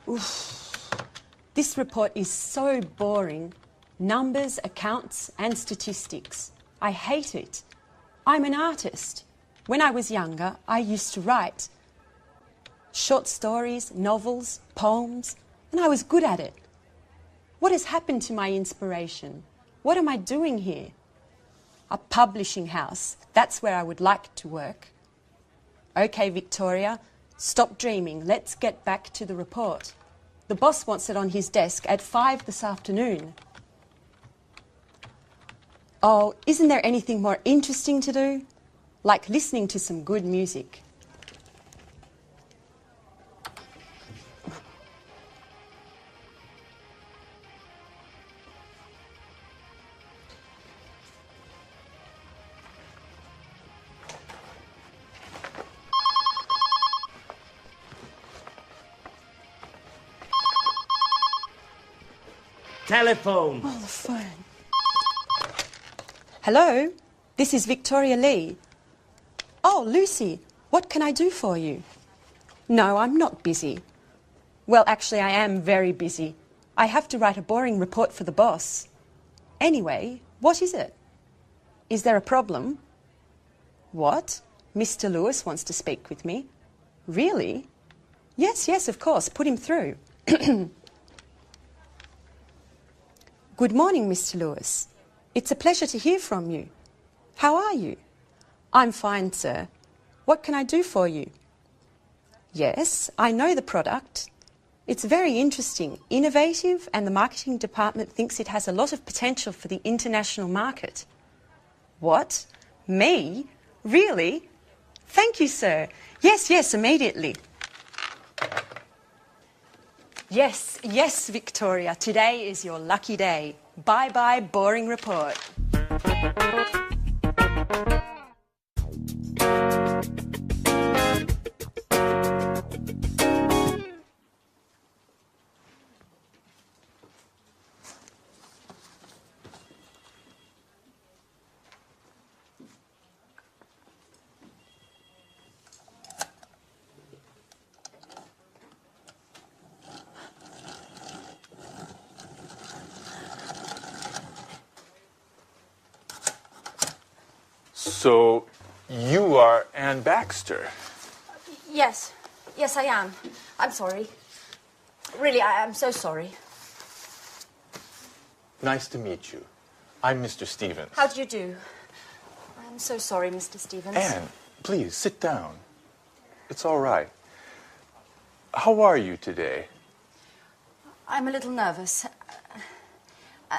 Oof. This report is so boring. Numbers, accounts and statistics. I hate it. I'm an artist. When I was younger, I used to write short stories, novels, poems, and I was good at it. What has happened to my inspiration? What am I doing here? A publishing house, that's where I would like to work. Okay, Victoria, stop dreaming. Let's get back to the report. The boss wants it on his desk at 5 this afternoon. Oh, isn't there anything more interesting to do? Like listening to some good music. Telephone. Oh, the phone. Hello, this is Victoria Lee. Oh, Lucy, what can I do for you? No, I'm not busy. Well, actually, I am very busy. I have to write a boring report for the boss. Anyway, what is it? Is there a problem? What? Mr. Lewis wants to speak with me. Really? Yes, yes, of course. Put him through. Good morning, Mr. Lewis. It's a pleasure to hear from you. How are you? I'm fine, sir. What can I do for you? Yes, I know the product. It's very interesting, innovative, and the marketing department thinks it has a lot of potential for the international market. What? Me? Really? Thank you, sir. Yes, yes, immediately. Yes, yes, Victoria. Today is your lucky day. Bye-bye, boring report. So, you are Anne Baxter. Yes. Yes, I am. I'm sorry. Really, I'm so sorry. Nice to meet you. I'm Mr. Stevens. How do you do? I'm so sorry, Mr. Stevens. Anne, please, sit down. It's all right. How are you today? I'm a little nervous.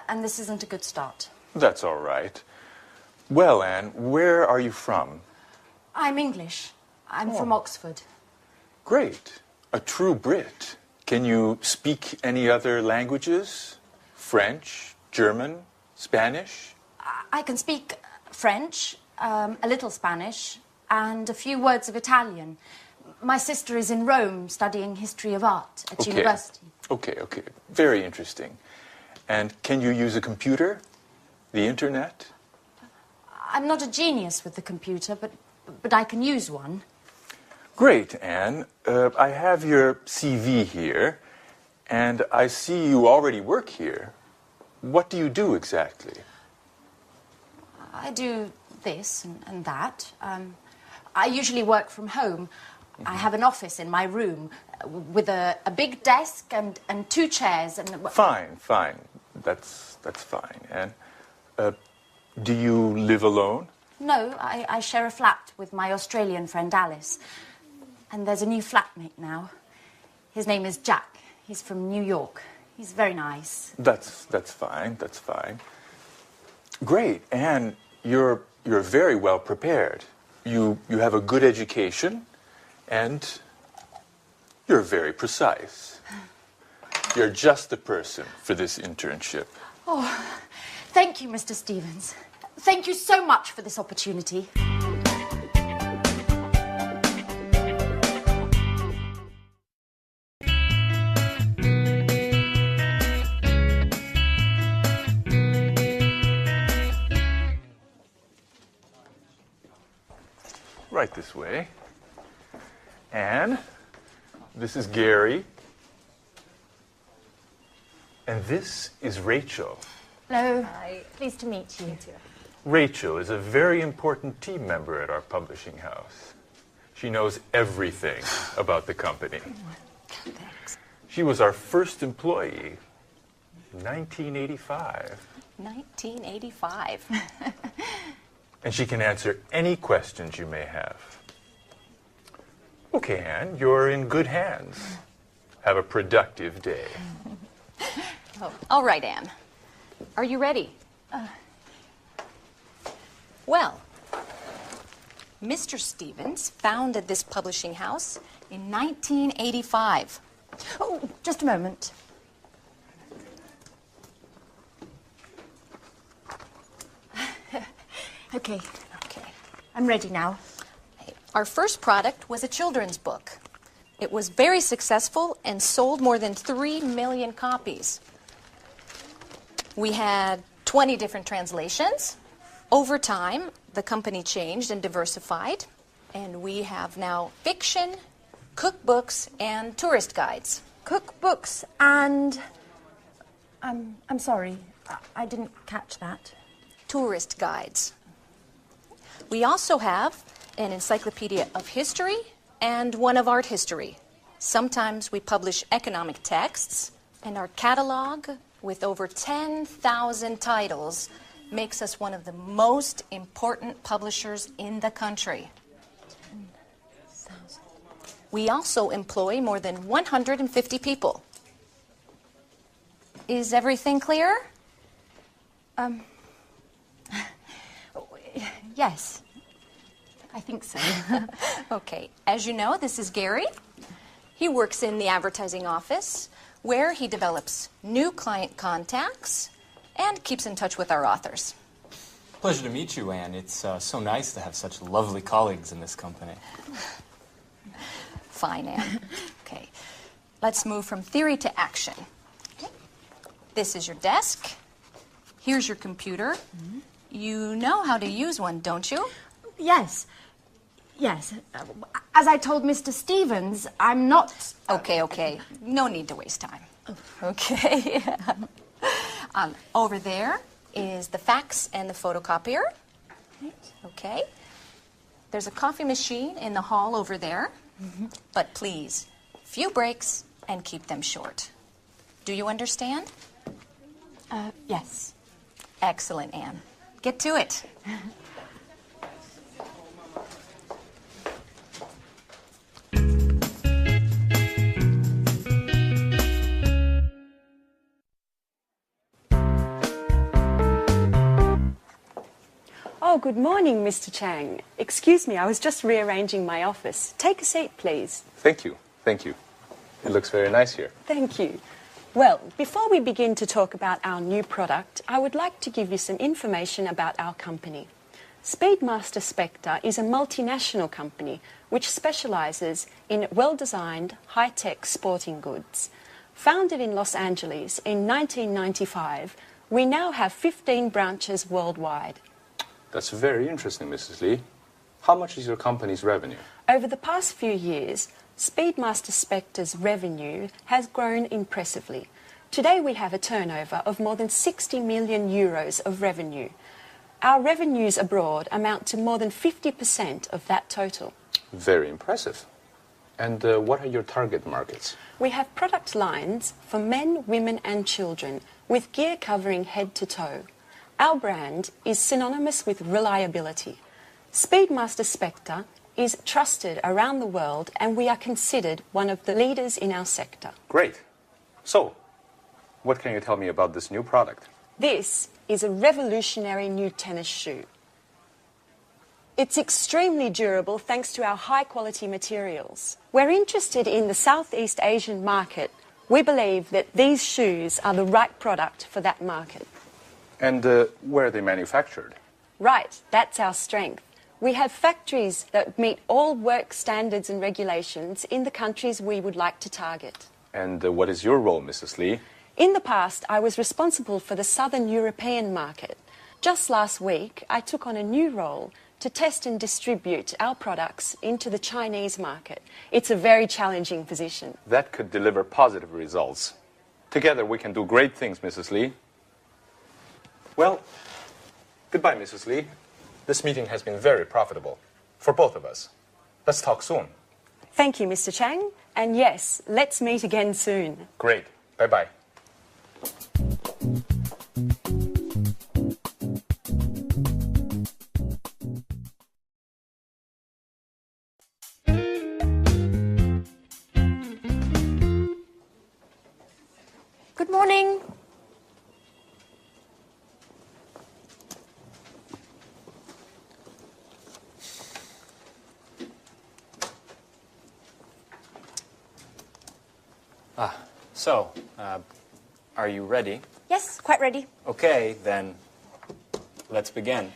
And this isn't a good start. That's all right. Well, Anne, where are you from? I'm English. I'm from Oxford. Great. A true Brit. Can you speak any other languages? French, German, Spanish? I can speak French, a little Spanish, and a few words of Italian. My sister is in Rome studying history of art at university. Okay. Very interesting. And can you use a computer? The internet? I'm not a genius with the computer, but I can use one. Great, Anne. I have your CV here, and I see you already work here. What do you do exactly? I do this and that. I usually work from home. I have an office in my room with a big desk and 2 chairs. And Fine. That's fine. And do you live alone? No, I share a flat with my Australian friend Alice. And there's a new flatmate now. His name is Jack. He's from New York. He's very nice. That's fine. Great. And you're very well prepared. You have a good education, and you're very precise. You're just the person for this internship. Oh, thank you, Mr. Stevens. Thank you so much for this opportunity. Right this way. Anne, This is Gary. And this is Rachel. Hello. Hi. Pleased to meet you. Rachel is a very important team member at our publishing house. She knows everything about the company. Thanks. She was our first employee in 1985. 1985. And she can answer any questions you may have. Okay, Anne, you're in good hands. Have a productive day. Oh, all right, Anne. Are you ready? Well, Mr. Stevens founded this publishing house in 1985. Oh, just a moment. Okay. I'm ready now. Our first product was a children's book. It was very successful and sold more than 3 million copies. We had 20 different translations. Over time, the company changed and diversified, and we have now fiction, cookbooks, and tourist guides. Cookbooks and... I'm sorry, I didn't catch that. Tourist guides. We also have an encyclopedia of history and one of art history. Sometimes we publish economic texts, and our catalog with over 10,000 titles makes us one of the most important publishers in the country. 10,000. We also employ more than 150 people. Is everything clear? Yes, I think so. Okay, as you know, this is Gary. He works in the advertising office where he develops new client contacts and keeps in touch with our authors. Pleasure to meet you, Anne. It's so nice to have such lovely colleagues in this company. Fine, Anne. Okay, let's move from theory to action. Okay. This is your desk. Here's your computer. Mm-hmm. You know how to use one, don't you? Yes. As I told Mr. Stevens, I'm not... Okay. No need to waste time. Okay. Over there is the fax and the photocopier. Okay. There's a coffee machine in the hall over there. Mm-hmm. But please, few breaks and keep them short. Do you understand? Yes. Excellent, Anne. Get to it. Oh, good morning, Mr. Chang. Excuse me, I was just rearranging my office. Take a seat, please. Thank you. It looks very nice here. Thank you. Well, before we begin to talk about our new product, I would like to give you some information about our company. Speedmaster Spectre is a multinational company which specializes in well-designed, high-tech sporting goods. Founded in Los Angeles in 1995, we now have 15 branches worldwide. That's very interesting, Mrs. Lee. How much is your company's revenue? Over the past few years, Speedmaster Spectre's revenue has grown impressively. Today we have a turnover of more than 60 million euros of revenue. Our revenues abroad amount to more than 50% of that total. Very impressive. And what are your target markets? We have product lines for men, women and children with gear covering head to toe. Our brand is synonymous with reliability. Speedmaster Spectre is trusted around the world and we are considered one of the leaders in our sector. Great. So, what can you tell me about this new product? This is a revolutionary new tennis shoe. It's extremely durable thanks to our high-quality materials. We're interested in the Southeast Asian market. We believe that these shoes are the right product for that market. And where are they manufactured? Right, that's our strength. We have factories that meet all work standards and regulations in the countries we would like to target. And what is your role, Mrs. Lee? In the past, I was responsible for the Southern European market. Just last week, I took on a new role to test and distribute our products into the Chinese market. It's a very challenging position. That could deliver positive results. Together we can do great things, Mrs. Lee. Well, goodbye, Mrs. Lee. This meeting has been very profitable for both of us. Let's talk soon. Thank you, Mr. Chang. And yes, let's meet again soon. Great. Bye-bye. Good morning. So, are you ready? Yes, quite ready. Okay, then let's begin.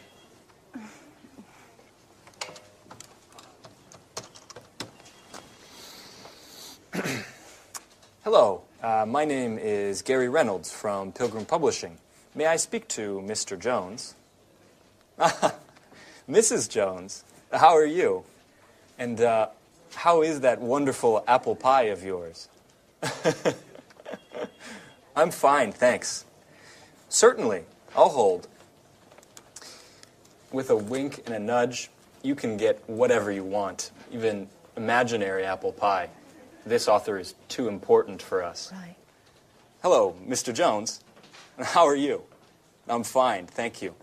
Hello, my name is Gary Reynolds from Pilgrim Publishing. May I speak to Mr. Jones? Mrs. Jones, how are you? And how is that wonderful apple pie of yours? I'm fine, thanks. Certainly, I'll hold. With a wink and a nudge, you can get whatever you want, even imaginary apple pie. This author is too important for us. Right. Hello, Mr. Jones. How are you? I'm fine, thank you.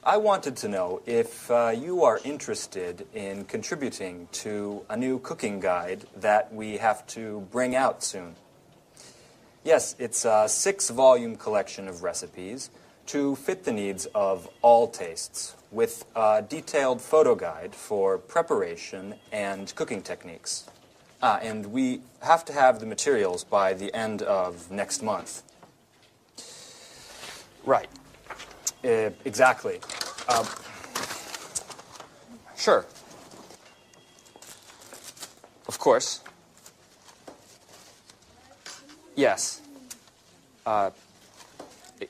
I wanted to know if you are interested in contributing to a new cooking guide that we have to bring out soon. Yes, it's a 6-volume collection of recipes to fit the needs of all tastes, with a detailed photo guide for preparation and cooking techniques. And we have to have the materials by the end of next month. Right. Exactly. Sure. Of course. Yes.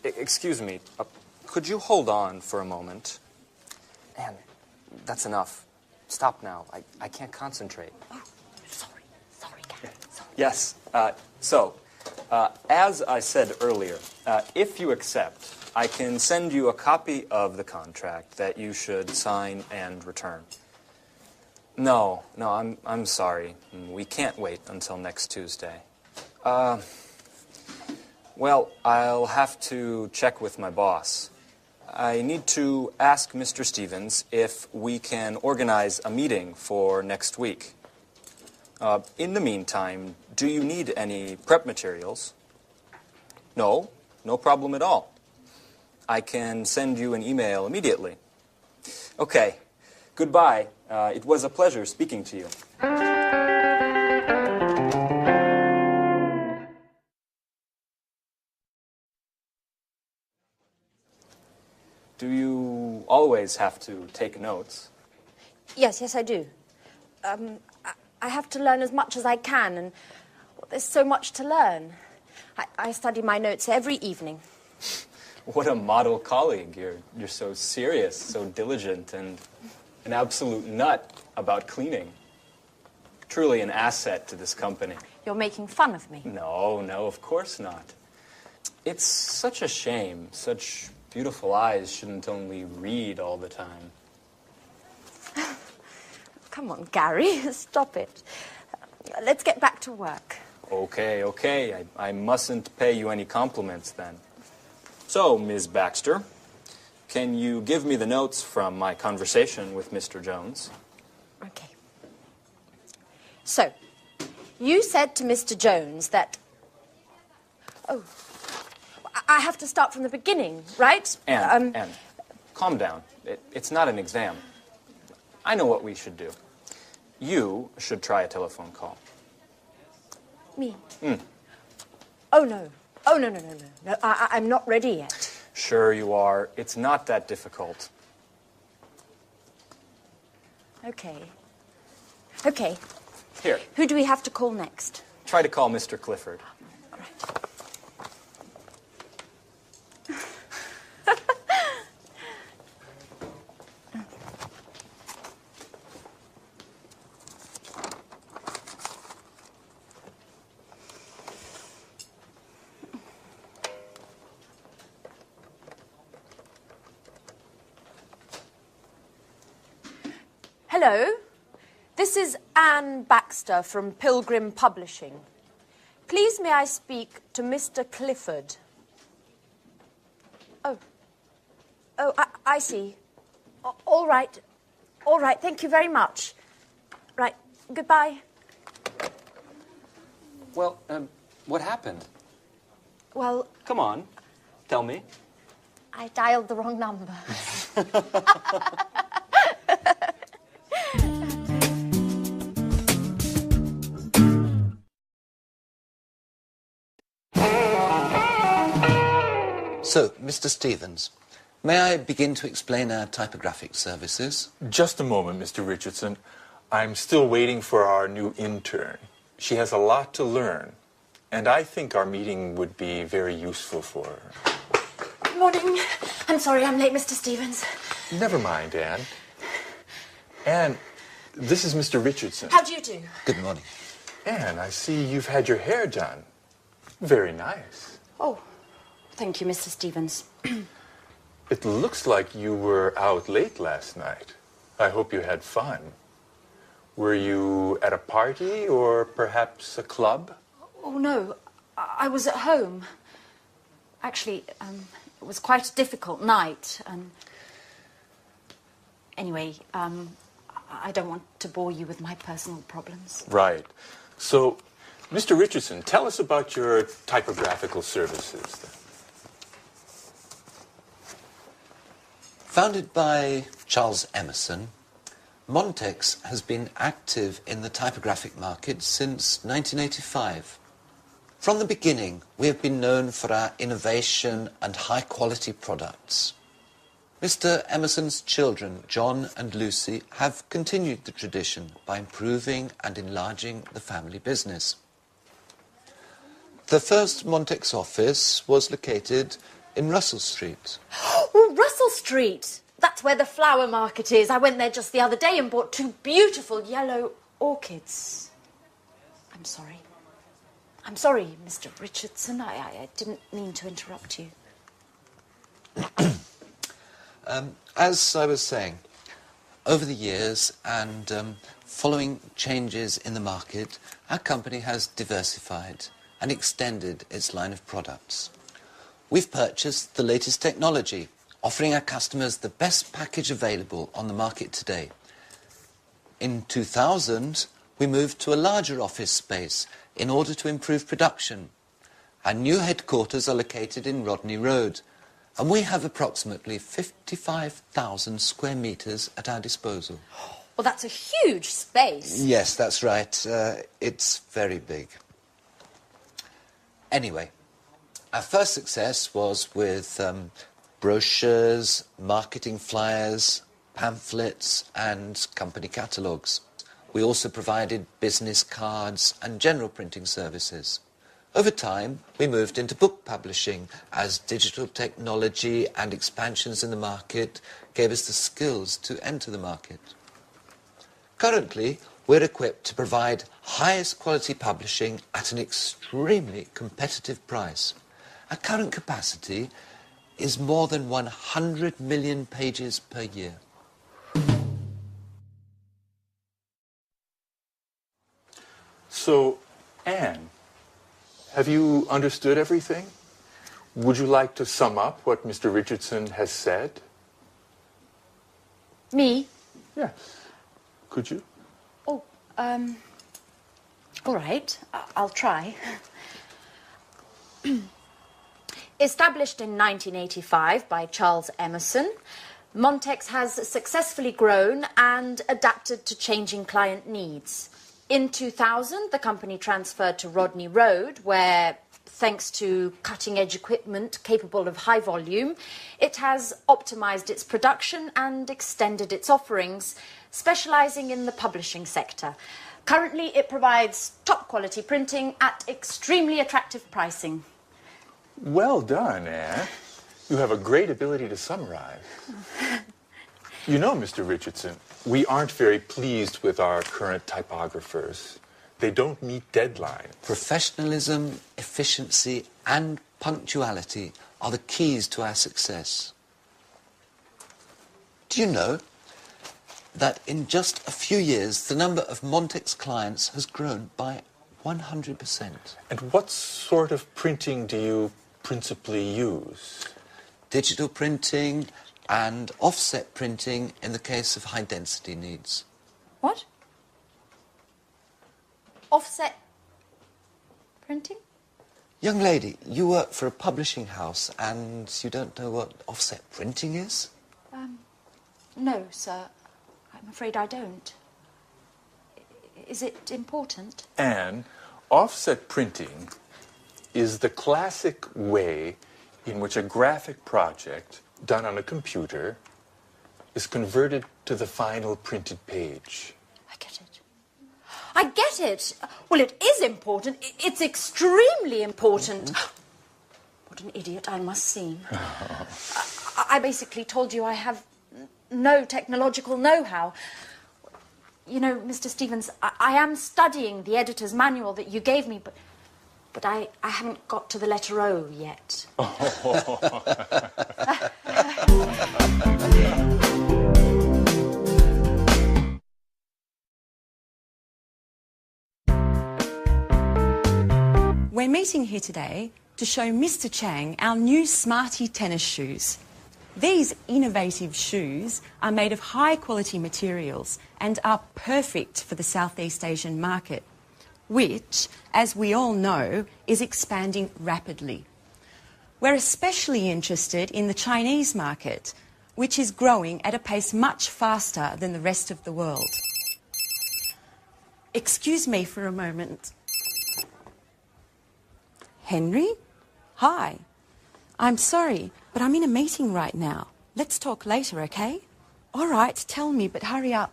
Excuse me. Could you hold on for a moment? Anne, that's enough. Stop now. I can't concentrate. Oh, sorry, Gary. Sorry. Yes. As I said earlier, if you accept, I can send you a copy of the contract that you should sign and return. No, I'm sorry. We can't wait until next Tuesday. Well, I'll have to check with my boss. I need to ask Mr. Stevens if we can organize a meeting for next week. In the meantime, do you need any prep materials? No problem at all. I can send you an email immediately. Okay, goodbye. It was a pleasure speaking to you. Do you always have to take notes? Yes, I do. I have to learn as much as I can, and there's so much to learn. I study my notes every evening. What a model colleague. You're so serious, so diligent, and an absolute nut about cleaning. Truly an asset to this company. You're making fun of me. No, of course not. It's such a shame. Such beautiful eyes shouldn't only read all the time. Come on, Gary, stop it. Let's get back to work. Okay. I mustn't pay you any compliments then. So, Ms. Baxter, can you give me the notes from my conversation with Mr. Jones? Okay. So, you said to Mr. Jones that... Oh, I have to start from the beginning, right? Anne, calm down. It's not an exam. I know what we should do. You should try a telephone call. Me? Oh, no. No, I'm not ready yet. Sure you are. It's not that difficult. Okay. Here, Who do we have to call next? try to call Mr. Clifford. All right. Hello. This is Anne Baxter from Pilgrim Publishing. Please may I speak to Mr. Clifford? Oh, I see. All right. All right, thank you very much. Right, goodbye. Well, what happened? Well, Come on, tell me. I dialed the wrong number. So, Mr. Stevens, may I begin to explain our typographic services? Just a moment, Mr. Richardson. I'm still waiting for our new intern. She has a lot to learn, and I think our meeting would be very useful for her. Good morning. I'm sorry I'm late, Mr. Stevens. Never mind, Anne. Anne, this is Mr. Richardson. How do you do? Good morning. Anne, I see you've had your hair done. Very nice. Oh, thank you, Mr. Stevens. It looks like you were out late last night. I hope you had fun. Were you at a party or perhaps a club? Oh, no. I was at home. Actually, it was quite a difficult night. Anyway, I don't want to bore you with my personal problems. Right. So, Mr. Richardson, tell us about your typographical services then. Founded by Charles Emerson, Montex has been active in the typographic market since 1985. From the beginning, we have been known for our innovation and high-quality products. Mr. Emerson's children, John and Lucy, have continued the tradition by improving and enlarging the family business. The first Montex office was located in Russell Street. Oh, Russell Street! That's where the flower market is. I went there just the other day and bought 2 beautiful yellow orchids. I'm sorry. I'm sorry, Mr. Richardson. I didn't mean to interrupt you. As I was saying, over the years and following changes in the market, our company has diversified and extended its line of products. We've purchased the latest technology, offering our customers the best package available on the market today. In 2000, we moved to a larger office space in order to improve production. Our new headquarters are located in Rodney Road, and we have approximately 55,000 square metres at our disposal. Well, that's a huge space. Yes, that's right. It's very big. Anyway, our first success was with brochures, marketing flyers, pamphlets and company catalogues. We also provided business cards and general printing services. Over time, we moved into book publishing as digital technology and expansions in the market gave us the skills to enter the market. Currently, we're equipped to provide highest quality publishing at an extremely competitive price. Our current capacity is more than 100 million pages per year. So, Anne, have you understood everything? Would you like to sum up what Mr. Richardson has said? Me? Yes. Could you? Oh, all right. I'll try. Established in 1985 by Charles Emerson, Montex has successfully grown and adapted to changing client needs. In 2000, the company transferred to Rodney Road, where, thanks to cutting-edge equipment capable of high volume, it has optimized its production and extended its offerings, specializing in the publishing sector. Currently, it provides top-quality printing at extremely attractive pricing. Well done, Anne. You have a great ability to summarize. You know, Mr. Richardson, we aren't very pleased with our current typographers. They don't meet deadlines. Professionalism, efficiency and punctuality are the keys to our success. Do you know, that in just a few years, the number of Montex clients has grown by 100%. And what sort of printing do you principally use? Digital printing and offset printing in the case of high-density needs. What? Offset printing? Young lady, you work for a publishing house and you don't know what offset printing is? No, sir. I'm afraid I don't. Is it important? Anne, offset printing is the classic way in which a graphic project done on a computer is converted to the final printed page. I get it. I get it. Well, it is important. It's extremely important. What an idiot I must seem. I basically told you I have no technological know-how. You know, Mr. Stevens, I am studying the editor's manual that you gave me, but I haven't got to the letter O yet. We're meeting here today to show Mr. Chang our new Smarty tennis shoes. These innovative shoes are made of high-quality materials and are perfect for the Southeast Asian market, which, as we all know, is expanding rapidly. We're especially interested in the Chinese market, which is growing at a pace much faster than the rest of the world. Excuse me for a moment. Henry? Hi. I'm sorry, but I'm in a meeting right now. Let's talk later, okay? All right, tell me, but hurry up.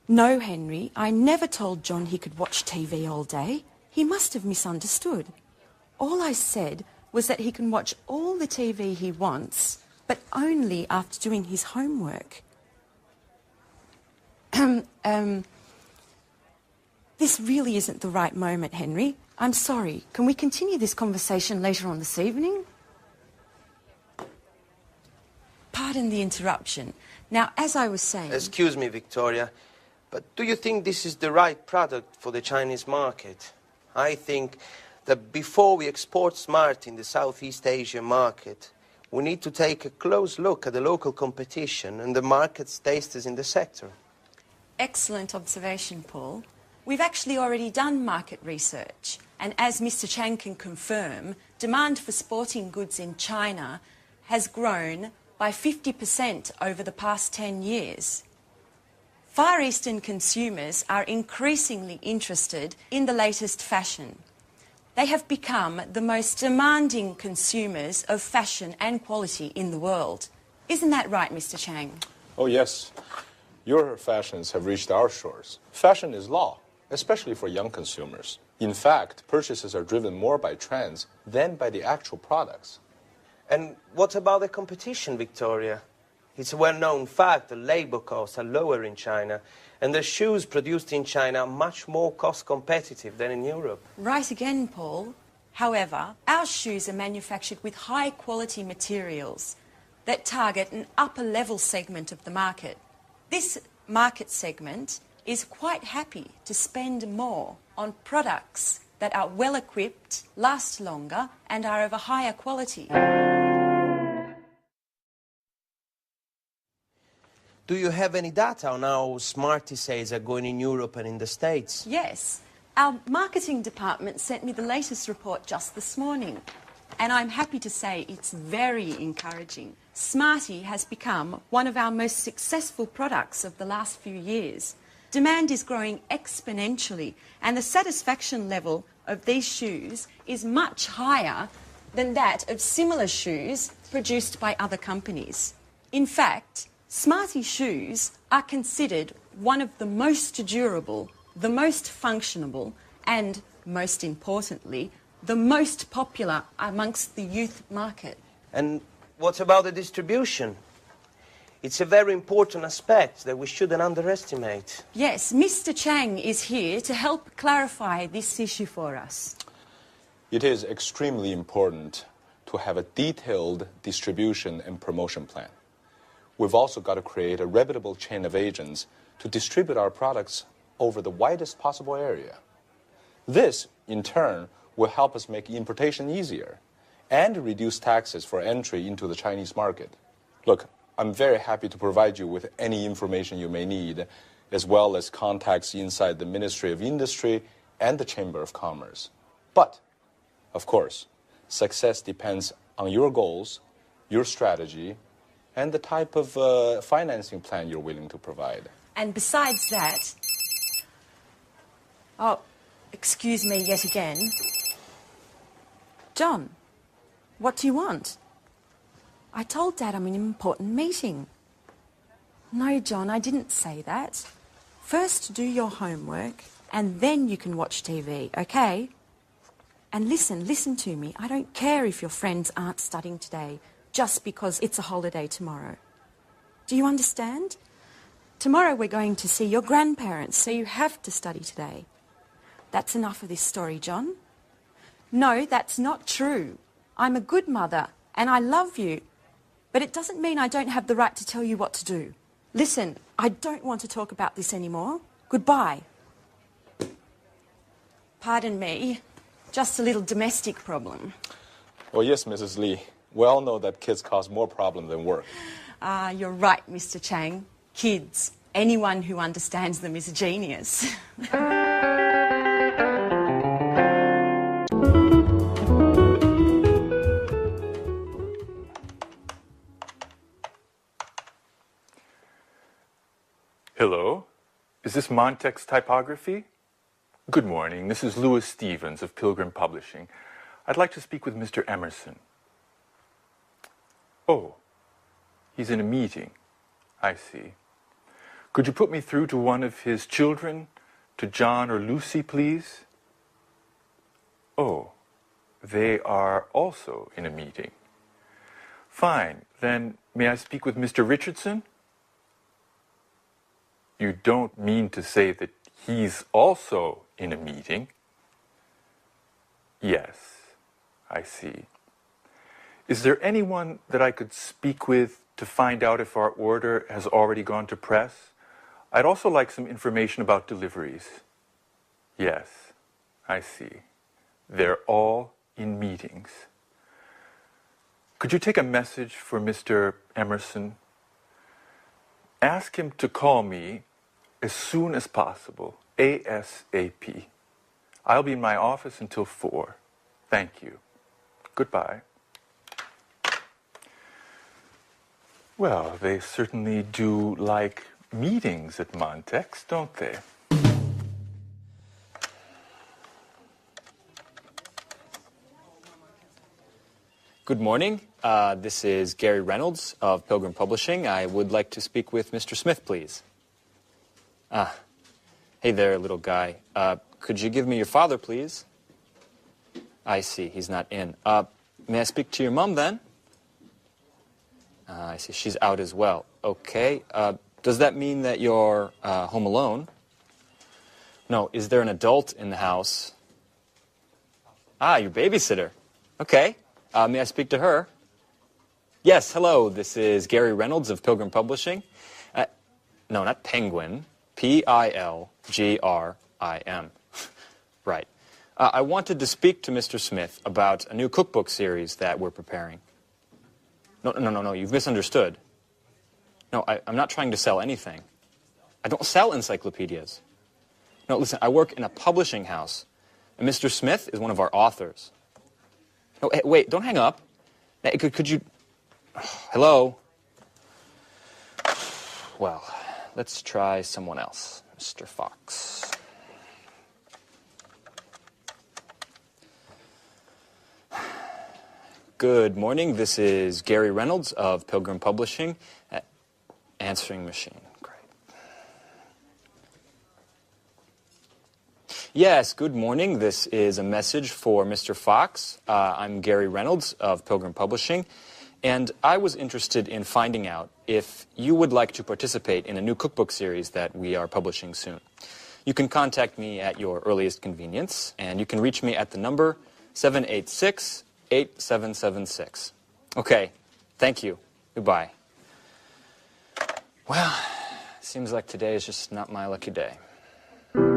No, Henry, I never told John he could watch TV all day. He must have misunderstood. All I said was that he can watch all the TV he wants, but only after doing his homework. This really isn't the right moment, Henry. I'm sorry. Can we continue this conversation later on this evening? Pardon the interruption. Now, as I was saying... Excuse me, Victoria, but do you think this is the right product for the Chinese market? I think that before we export Smart in the Southeast Asian market, we need to take a close look at the local competition and the market status in the sector. Excellent observation, Paul. We've actually already done market research, and as Mr. Chang can confirm, demand for sporting goods in China has grown by 50% over the past 10 years. Far Eastern consumers are increasingly interested in the latest fashion. They have become the most demanding consumers of fashion and quality in the world. Isn't that right, Mr. Chang? Oh, yes. Your fashions have reached our shores. Fashion is law, especially for young consumers. In fact, purchases are driven more by trends than by the actual products. And what about the competition, Victoria? It's a well-known fact that labor costs are lower in China, and the shoes produced in China are much more cost-competitive than in Europe. Right again, Paul. However, our shoes are manufactured with high-quality materials that target an upper-level segment of the market. This market segment is quite happy to spend more on products that are well-equipped, last longer, and are of a higher quality. Do you have any data on how Smarty sales are going in Europe and in the States? Yes. Our marketing department sent me the latest report just this morning, and I'm happy to say it's very encouraging. Smarty has become one of our most successful products of the last few years. Demand is growing exponentially, and the satisfaction level of these shoes is much higher than that of similar shoes produced by other companies. In fact, Smarty shoes are considered one of the most durable, the most functional, and, most importantly, the most popular amongst the youth market. And what about the distribution? It's a very important aspect that we shouldn't underestimate. Yes, Mr. Chang is here to help clarify this issue for us. It is extremely important to have a detailed distribution and promotion plan. we've also got to create a reputable chain of agents to distribute our products over the widest possible area. This, in turn, will help us make importation easier and reduce taxes for entry into the Chinese market. Look, I'm very happy to provide you with any information you may need, as well as contacts inside the Ministry of Industry and the Chamber of Commerce. But, of course, success depends on your goals, your strategy, and the type of financing plan you're willing to provide. And besides that... Oh, excuse me yet again. John, what do you want? I told Dad I'm in an important meeting. No, John, I didn't say that. First do your homework, and then you can watch TV, okay? And listen to me. I don't care if your friends aren't studying today just because it's a holiday tomorrow. Do you understand? Tomorrow we're going to see your grandparents, so you have to study today. That's enough of this story, John. No, that's not true. I'm a good mother, and I love you. But it doesn't mean I don't have the right to tell you what to do. Listen, I don't want to talk about this anymore. Goodbye. Pardon me. Just a little domestic problem. Well, yes, Mrs. Lee. We all know that kids cause more problem than work. You're right, Mr. Chang. Kids. Anyone who understands them is a genius. Hello, is this Montex Typography? Good morning, this is Louis Stevens of Pilgrim Publishing. I'd like to speak with Mr. Emerson. Oh, he's in a meeting. I see. Could you put me through to one of his children, to John or Lucy, please? Oh, they are also in a meeting. Fine, then may I speak with Mr. Richardson? You don't mean to say that he's also in a meeting? Yes, I see. Is there anyone that I could speak with to find out if our order has already gone to press? I'd also like some information about deliveries. Yes, I see. They're all in meetings. Could you take a message for Mr. Emerson? Ask him to call me as soon as possible, ASAP. I'll be in my office until 4. Thank you. Goodbye. Well, they certainly do like meetings at Montex, don't they? Good morning. This is Gary Reynolds of Pilgrim Publishing. I would like to speak with Mr. Smith, please. Hey there, little guy. Could you give me your father, please? I see, he's not in. May I speak to your mom, then? I see, she's out as well. Okay. Does that mean that you're home alone? No, is there an adult in the house? Your babysitter. Okay. May I speak to her? Yes, hello. This is Gary Reynolds of Pilgrim Publishing. No, not Penguin. Pilgrim. Right. I wanted to speak to Mr. Smith about a new cookbook series that we're preparing. No, you've misunderstood. No, I'm not trying to sell anything. I don't sell encyclopedias. No, listen, I work in a publishing house, and Mr. Smith is one of our authors. No, hey, wait, don't hang up. Hey, could you... Hello? Well, let's try someone else. Mr. Fox. Good morning. This is Gary Reynolds of Pilgrim Publishing. Answering machine. Great. Yes, good morning. This is a message for Mr. Fox. I'm Gary Reynolds of Pilgrim Publishing, and I was interested in finding out if you would like to participate in a new cookbook series that we are publishing soon. You can contact me at your earliest convenience, and you can reach me at the number 786-8776. Okay, thank you. Goodbye. Well, seems like today is just not my lucky day. Oh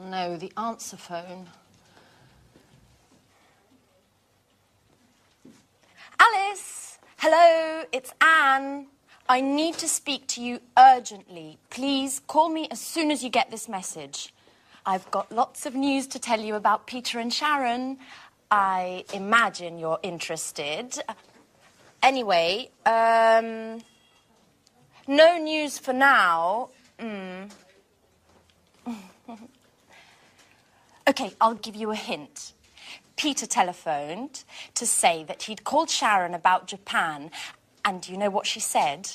no, the answer phone. Alice! Hello, it's Anne. I need to speak to you urgently. Please call me as soon as you get this message. I've got lots of news to tell you about Peter and Sharon. I imagine you're interested. Anyway, no news for now. Okay, I'll give you a hint. Peter telephoned to say that he'd called Sharon about Japan, and do you know what she said?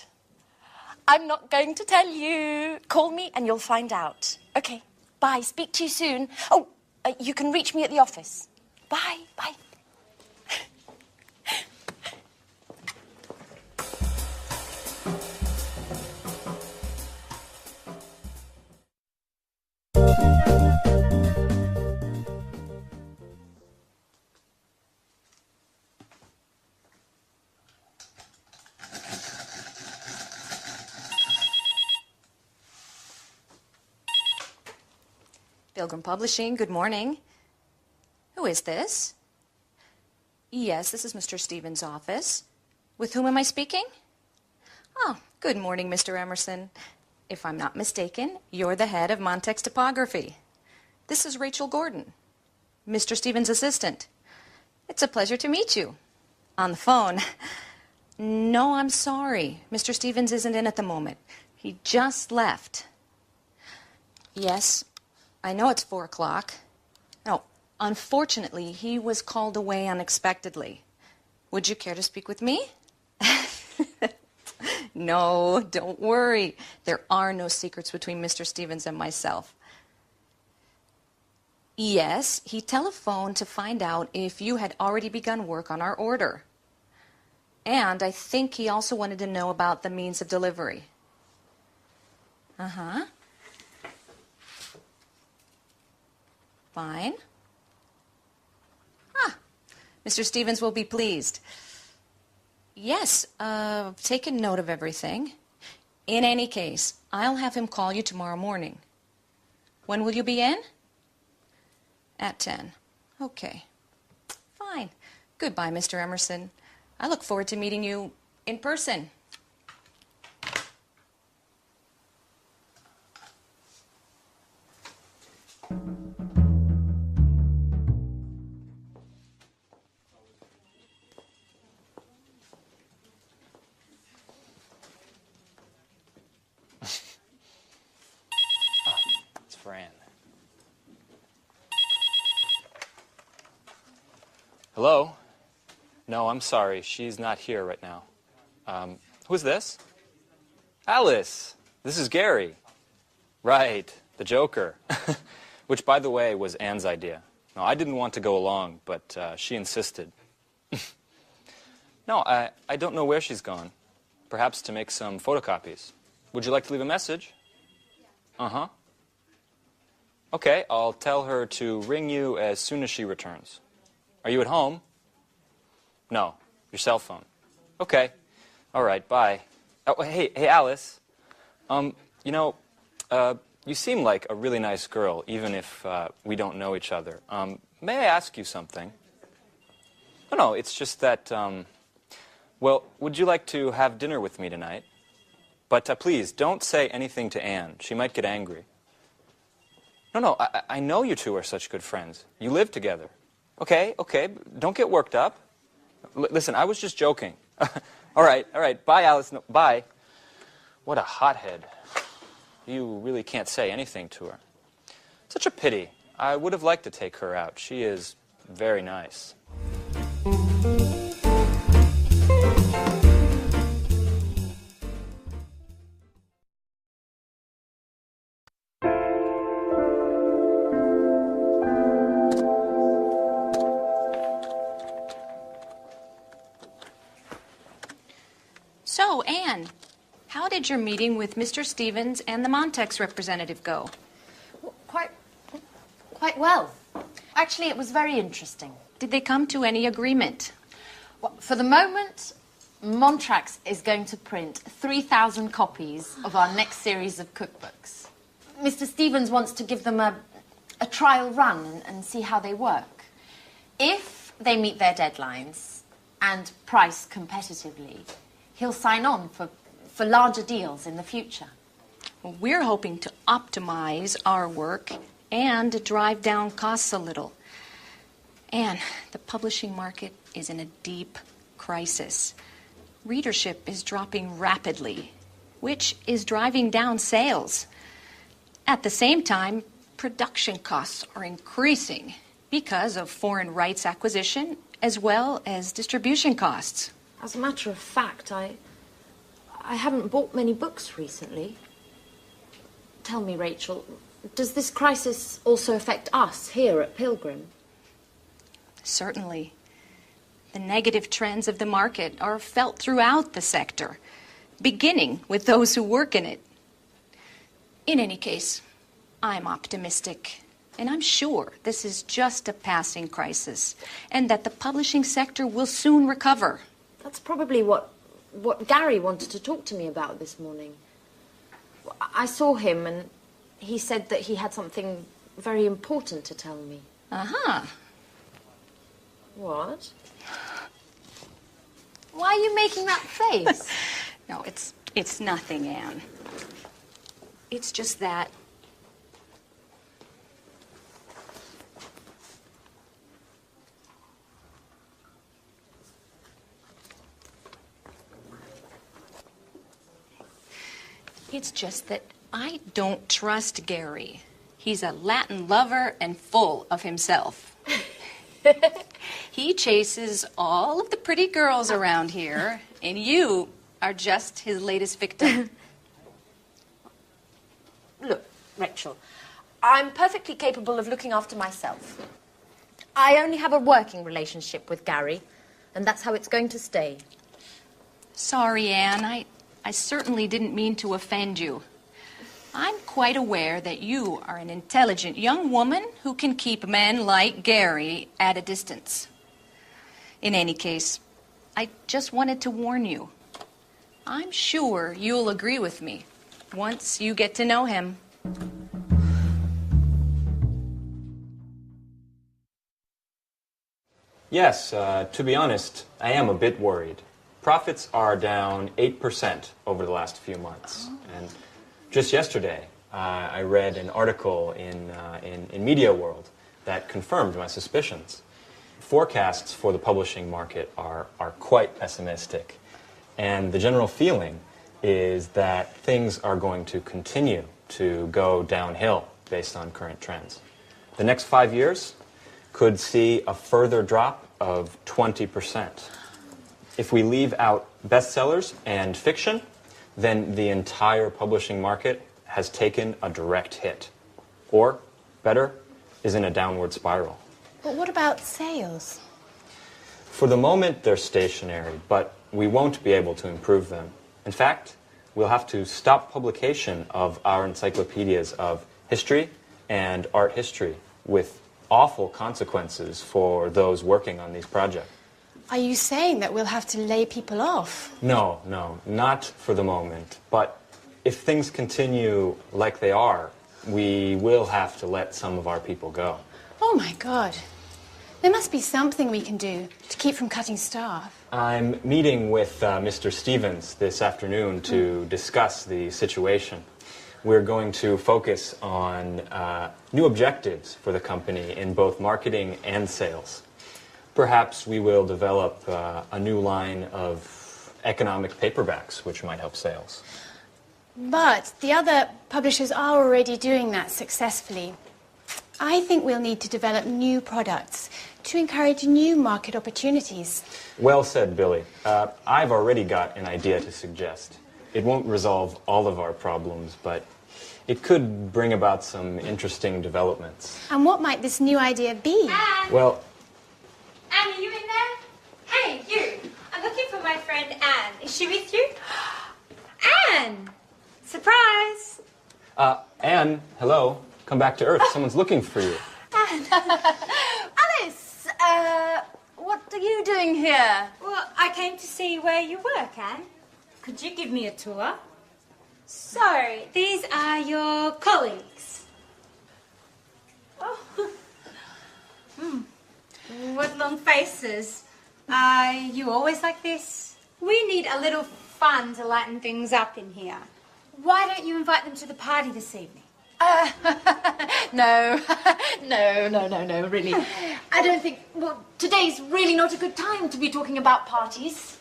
I'm not going to tell you. Call me and you'll find out. Okay, bye. Speak to you soon. Oh, you can reach me at the office. Bye, bye. Pilgrim Publishing, good morning. Who is this? Yes, this is Mr. Stevens' office. With whom am I speaking? Oh, good morning, Mr. Emerson. If I'm not mistaken, you're the head of Montex Typography. This is Rachel Gordon, Mr. Stevens' assistant. It's a pleasure to meet you. On the phone. No, I'm sorry. Mr. Stevens isn't in at the moment. He just left. Yes, I know it's 4 o'clock. No, unfortunately, he was called away unexpectedly. Would you care to speak with me? No, don't worry. There are no secrets between Mr. Stevens and myself. Yes, he telephoned to find out if you had already begun work on our order. And I think he also wanted to know about the means of delivery. Uh-huh. Fine. Ah, Mr. Stevens will be pleased. Yes, taken note of everything. In any case, I'll have him call you tomorrow morning. When will you be in? At 10. Okay. Fine. Goodbye, Mr. Emerson. I look forward to meeting you in person. It's Fran. Hello? No, I'm sorry. She's not here right now. Who's this? Alice. This is Gary. Right, the Joker. Which, by the way, was Anne's idea. No, I didn't want to go along, but she insisted. No, I don't know where she's gone. Perhaps to make some photocopies. Would you like to leave a message? Uh-huh. Okay, I'll tell her to ring you as soon as she returns. Are you at home? No, your cell phone. Okay. All right, bye. Oh, hey, Alice. You seem like a really nice girl, even if we don't know each other. May I ask you something? No, it's just that, well, would you like to have dinner with me tonight? But please, don't say anything to Anne. She might get angry. No, I know you two are such good friends. You live together. Okay, don't get worked up. Listen, I was just joking. All right. Bye, Alice. No, bye. What a hothead. You really can't say anything to her. Such a pity. I would have liked to take her out. She is very nice. So, Anne, how did your meeting with Mr. Stevens and the Montex representative go? Quite well. Actually, it was very interesting. Did they come to any agreement? Well, for the moment, Montrax is going to print 3,000 copies of our next series of cookbooks. Mr. Stevens wants to give them a trial run and see how they work. If they meet their deadlines and price competitively, he'll sign on for larger deals in the future. Well, we're hoping to optimize our work and drive down costs a little. And the publishing market is in a deep crisis. Readership is dropping rapidly, which is driving down sales. At the same time, production costs are increasing because of foreign rights acquisition as well as distribution costs. As a matter of fact, I haven't bought many books recently. Tell me, Rachel, does this crisis also affect us here at Pilgrim? Certainly. The negative trends of the market are felt throughout the sector, beginning with those who work in it. In any case, I'm optimistic, and I'm sure this is just a passing crisis, and that the publishing sector will soon recover. That's probably what Gary wanted to talk to me about this morning. I saw him, and he said that he had something very important to tell me. Uh-huh. What? Why are you making that face? No, it's nothing, Anne. It's just that. It's just that I don't trust Gary. He's a Latin lover and full of himself. He chases all of the pretty girls around here, and you are just his latest victim. Look, Rachel, I'm perfectly capable of looking after myself. I only have a working relationship with Gary, and that's how it's going to stay. Sorry, Anne. I certainly didn't mean to offend you. I'm quite aware that you are an intelligent young woman who can keep men like Gary at a distance. In any case, I just wanted to warn you. I'm sure you'll agree with me once you get to know him. Yes, to be honest, I am a bit worried. Profits are down 8% over the last few months. And just yesterday, I read an article in Media World that confirmed my suspicions. Forecasts for the publishing market are quite pessimistic. And the general feeling is that things are going to continue to go downhill based on current trends. The next 5 years could see a further drop of 20%. If we leave out bestsellers and fiction, then the entire publishing market has taken a direct hit. Or, better, is in a downward spiral. But what about sales? For the moment, they're stationary, but we won't be able to improve them. In fact, we'll have to stop publication of our encyclopedias of history and art history, with awful consequences for those working on these projects. Are you saying that we'll have to lay people off? No, not for the moment. But if things continue like they are, we will have to let some of our people go. Oh my God. There must be something we can do to keep from cutting staff. I'm meeting with Mr. Stevens this afternoon to discuss the situation. We're going to focus on new objectives for the company in both marketing and sales. Perhaps we will develop a new line of economic paperbacks, which might help sales. But the other publishers are already doing that successfully. I think we'll need to develop new products to encourage new market opportunities. Well said, Billy. I've already got an idea to suggest. It won't resolve all of our problems, but it could bring about some interesting developments. And what might this new idea be? Anne! Well, Anne, are you in there? Hey, you! I'm looking for my friend Anne. Is she with you? Anne! Surprise! Anne, hello. Come back to Earth. Someone's looking for you. Anne! Alice! are you doing here? Well, I came to see where you work, Anne. Could you give me a tour? So, these are your colleagues. Oh. What long faces. Are you always like this? We need a little fun to lighten things up in here. Why don't you invite them to the party this evening? No, no, really. I don't think, well, today's really not a good time to be talking about parties.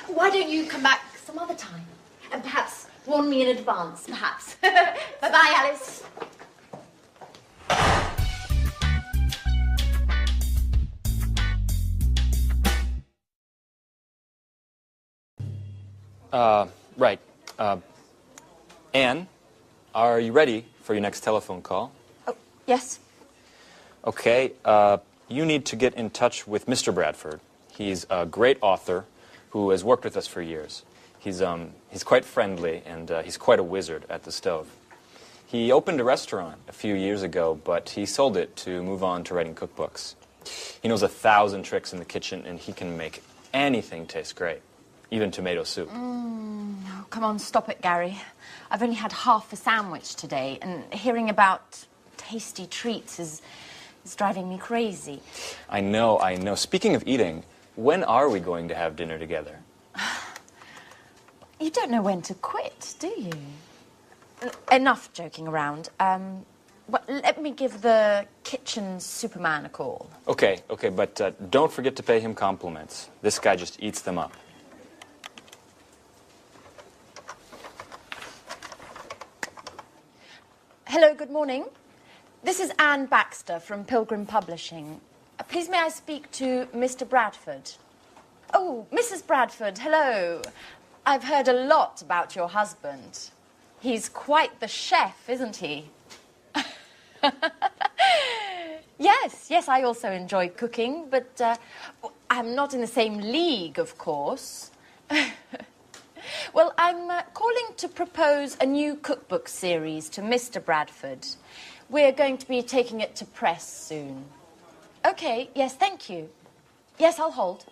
Why don't you come back some other time? And perhaps warn me in advance, perhaps. Bye-bye, Alice. Right. Anne, are you ready for your next telephone call? Oh, yes. Okay, you need to get in touch with Mr. Bradford. He's a great author who has worked with us for years. He's quite friendly, and he's quite a wizard at the stove. He opened a restaurant a few years ago, but he sold it to move on to writing cookbooks. He knows 1,000 tricks in the kitchen, and he can make anything taste great, even tomato soup. Oh, come on, stop it, Gary. I've only had half a sandwich today, and hearing about tasty treats is driving me crazy. I know. Speaking of eating, when are we going to have dinner together? You don't know when to quit, do you? Enough joking around. Well, let me give the kitchen superman a call. Okay, but don't forget to pay him compliments. This guy just eats them up. Hello, good morning. This is Anne Baxter from Pilgrim Publishing. Please may I speak to Mr. Bradford? Oh, Mrs. Bradford, hello. I've heard a lot about your husband. He's quite the chef, isn't he? Yes, I also enjoy cooking, but I'm not in the same league, of course. Well, I'm calling to propose a new cookbook series to Mr. Bradford. We're going to be taking it to press soon. Okay, yes, thank you. Yes, I'll hold.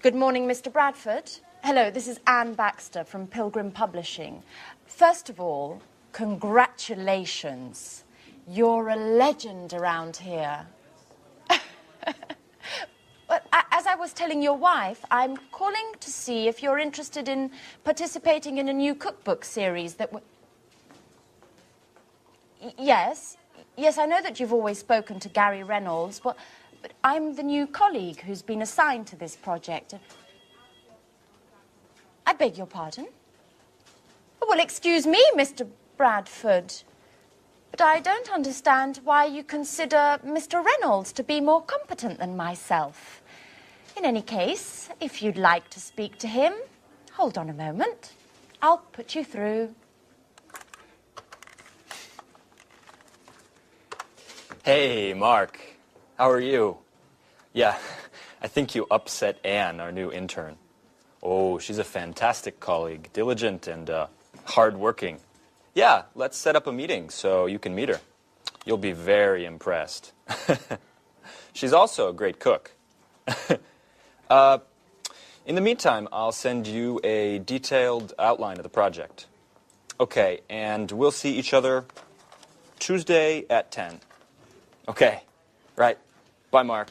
Good morning, Mr. Bradford. Hello, this is Anne Baxter from Pilgrim Publishing. First of all, congratulations. You're a legend around here. But as I was telling your wife, I'm calling to see if you're interested in participating in a new cookbook series that Yes, I know that you've always spoken to Gary Reynolds, but I'm the new colleague who's been assigned to this project. I beg your pardon? Well, excuse me, Mr. Bradford, but I don't understand why you consider Mr. Reynolds to be more competent than myself. In any case, if you'd like to speak to him, hold on a moment. I'll put you through. Hey, Mark. How are you? Yeah, I think you upset Anne, our new intern. Oh, she's a fantastic colleague, diligent and hardworking. Yeah, let's set up a meeting so you can meet her. You'll be very impressed. She's also a great cook. In the meantime, I'll send you a detailed outline of the project. Okay, and we'll see each other Tuesday at 10. Okay, right. Bye, Mark.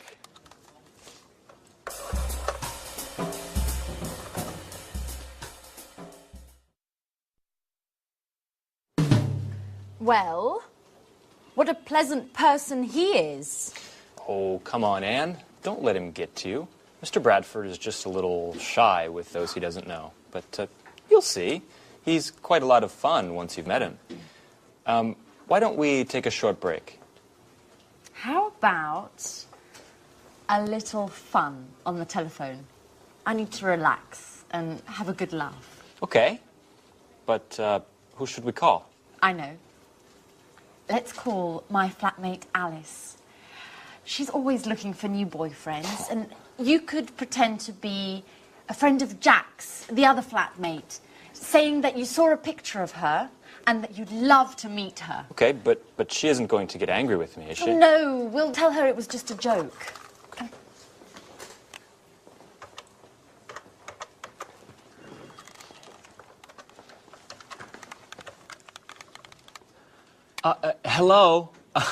Well, what a pleasant person he is. Oh, come on, Anne. Don't let him get to you. Mr. Bradford is just a little shy with those he doesn't know. But you'll see. He's quite a lot of fun once you've met him. Why don't we take a short break? How about a little fun on the telephone? I need to relax and have a good laugh. Okay. But who should we call? I know. Let's call my flatmate Alice. She's always looking for new boyfriends, and you could pretend to be a friend of Jack's, the other flatmate, saying that you saw a picture of her and that you'd love to meet her. Okay, but she isn't going to get angry with me, is she? No, we'll tell her it was just a joke. Hello? Is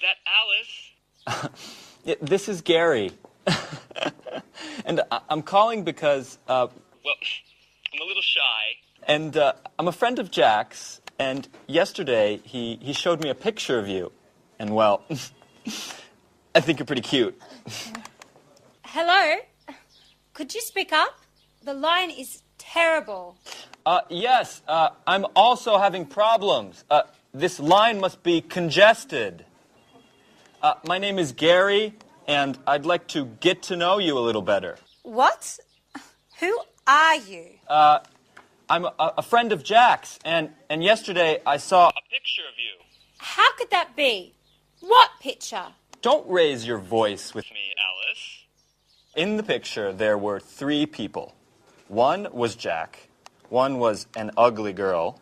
that Alice? Yeah, this is Gary. And I'm calling because, Well, I'm a little shy. and I'm a friend of Jack's, and yesterday he showed me a picture of you. And, well, I think you're pretty cute. Hello? Could you speak up? The line is terrible. Yes, I'm also having problems. This line must be congested. My name is Gary, and I'd like to get to know you a little better. What? Who are you? I'm a friend of Jack's, and yesterday I saw A picture of you. How could that be? What picture? Don't raise your voice with me. Me, Alice. In the picture, there were 3 people. One was Jack, one was an ugly girl,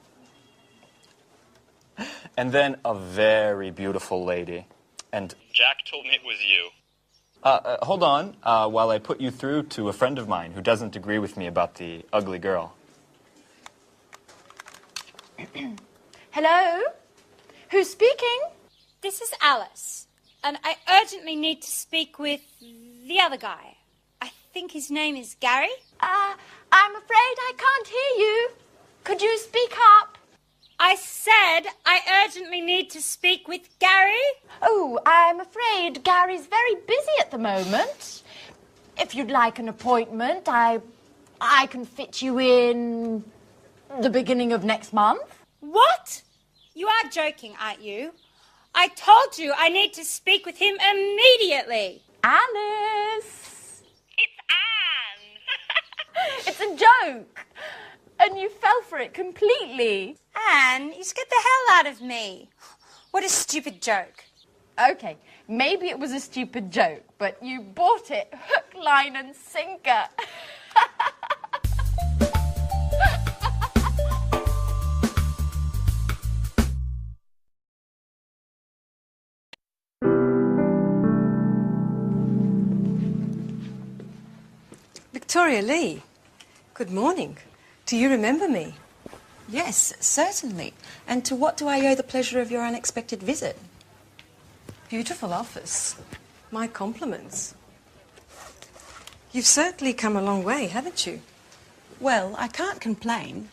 and then a very beautiful lady. And Jack told me it was you. hold on while I put you through to a friend of mine who doesn't agree with me about the ugly girl. Hello? Who's speaking? This is Alice, and I urgently need to speak with the other guy. I think his name is Gary. I'm afraid I can't hear you. Could you speak up? I said I urgently need to speak with Gary. Oh, I'm afraid Gary's very busy at the moment. If you'd like an appointment, I can fit you in the beginning of next month. What? You are joking, aren't you? I told you I need to speak with him immediately. Alice! It's Anne. It's a joke. And you fell for it completely. Anne, you scared the hell out of me. What a stupid joke. Okay, maybe it was a stupid joke, but you bought it hook, line and sinker. Victoria Lee, good morning. Do you remember me? Yes, certainly. And to what do I owe the pleasure of your unexpected visit? Beautiful office. My compliments. You've certainly come a long way, haven't you? Well, I can't complain.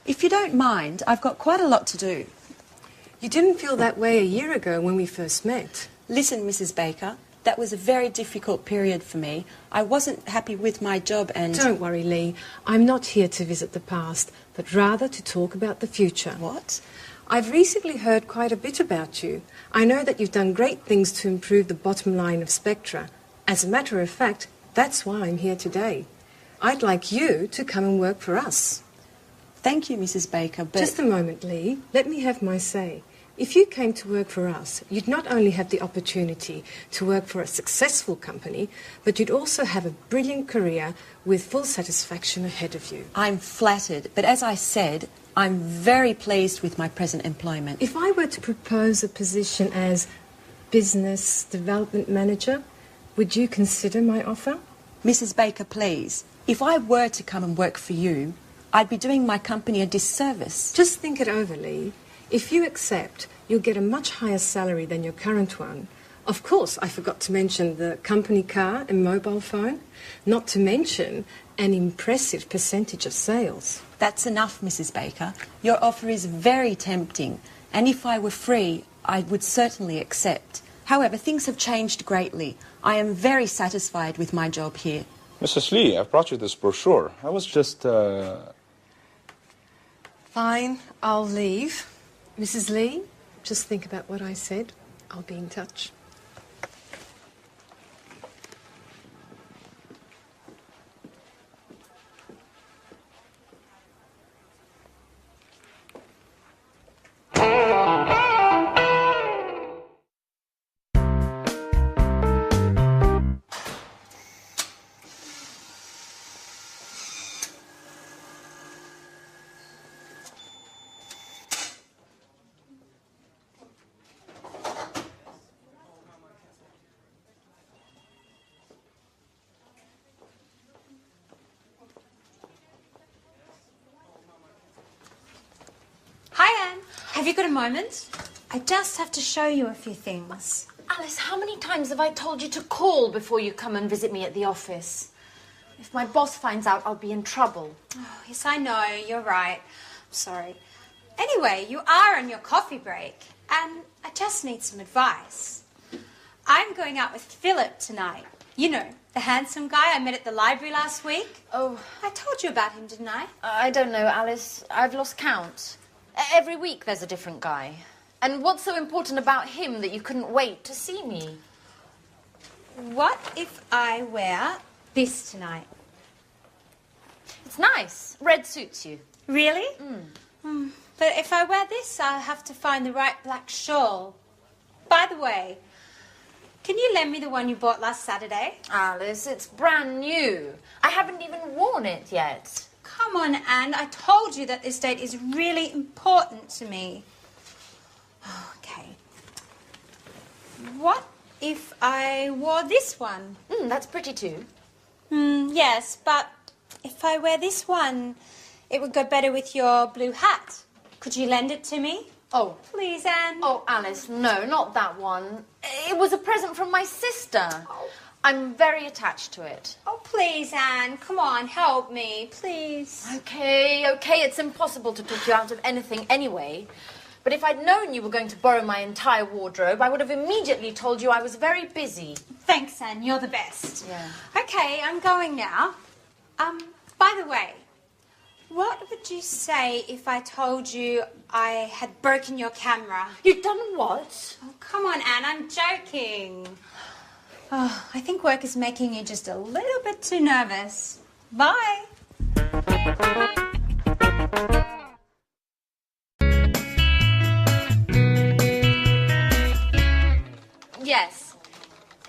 If you don't mind, I've got quite a lot to do. You didn't feel that way a year ago when we first met. Listen, Mrs. Baker, that was a very difficult period for me. I wasn't happy with my job and... Don't worry, Lee. I'm not here to visit the past, but rather to talk about the future. What? I've recently heard quite a bit about you. I know that you've done great things to improve the bottom line of Spectra. As a matter of fact, that's why I'm here today. I'd like you to come and work for us. Thank you, Mrs. Baker, but... Just a moment, Lee. Let me have my say. If you came to work for us, you'd not only have the opportunity to work for a successful company, but you'd also have a brilliant career with full satisfaction ahead of you. I'm flattered, but as I said, I'm very pleased with my present employment. If I were to propose a position as business development manager, would you consider my offer? Mrs. Baker, please, if I were to come and work for you, I'd be doing my company a disservice. Just think it over, Lee. If you accept, you'll get a much higher salary than your current one. Of course, I forgot to mention the company car and mobile phone, not to mention an impressive percentage of sales. That's enough, Mrs. Baker. Your offer is very tempting, and if I were free, I would certainly accept. However, things have changed greatly. I am very satisfied with my job here. Mrs. Lee, I've brought you this brochure. I was just, Fine, I'll leave. Mrs. Lee, just think about what I said. I'll be in touch. Have you got a moment? I just have to show you a few things. Alice, how many times have I told you to call before you come and visit me at the office? If my boss finds out, I'll be in trouble. Oh, yes, I know. You're right. I'm sorry. Anyway, you are on your coffee break, and I just need some advice. I'm going out with Philip tonight. You know, the handsome guy I met at the library last week. Oh. I told you about him, didn't I? I don't know, Alice. I've lost count. Every week there's a different guy. And what's so important about him that you couldn't wait to see me? What if I wear this tonight? It's nice. Red suits you. Really? But if I wear this, I'll have to find the right black shawl. By the way, can you lend me the one you bought last Saturday? Alice, it's brand new. I haven't even worn it yet. Come on, Anne. I told you that this date is really important to me. Okay. What if I wore this one? That's pretty too. Yes, but if I wear this one, it would go better with your blue hat. Could you lend it to me? Oh. Please, Anne. Oh, Alice, no, not that one. It was a present from my sister. Oh. I'm very attached to it. Oh, please, Anne. Come on, help me, please. Okay, it's impossible to talk you out of anything anyway. But if I'd known you were going to borrow my entire wardrobe, I would have immediately told you I was very busy. Thanks, Anne. You're the best. Yeah. Okay, I'm going now. By the way, what would you say if I told you I had broken your camera? You've done what? Oh, come on, Anne. I'm joking. Oh, I think work is making you just a little bit too nervous. Bye.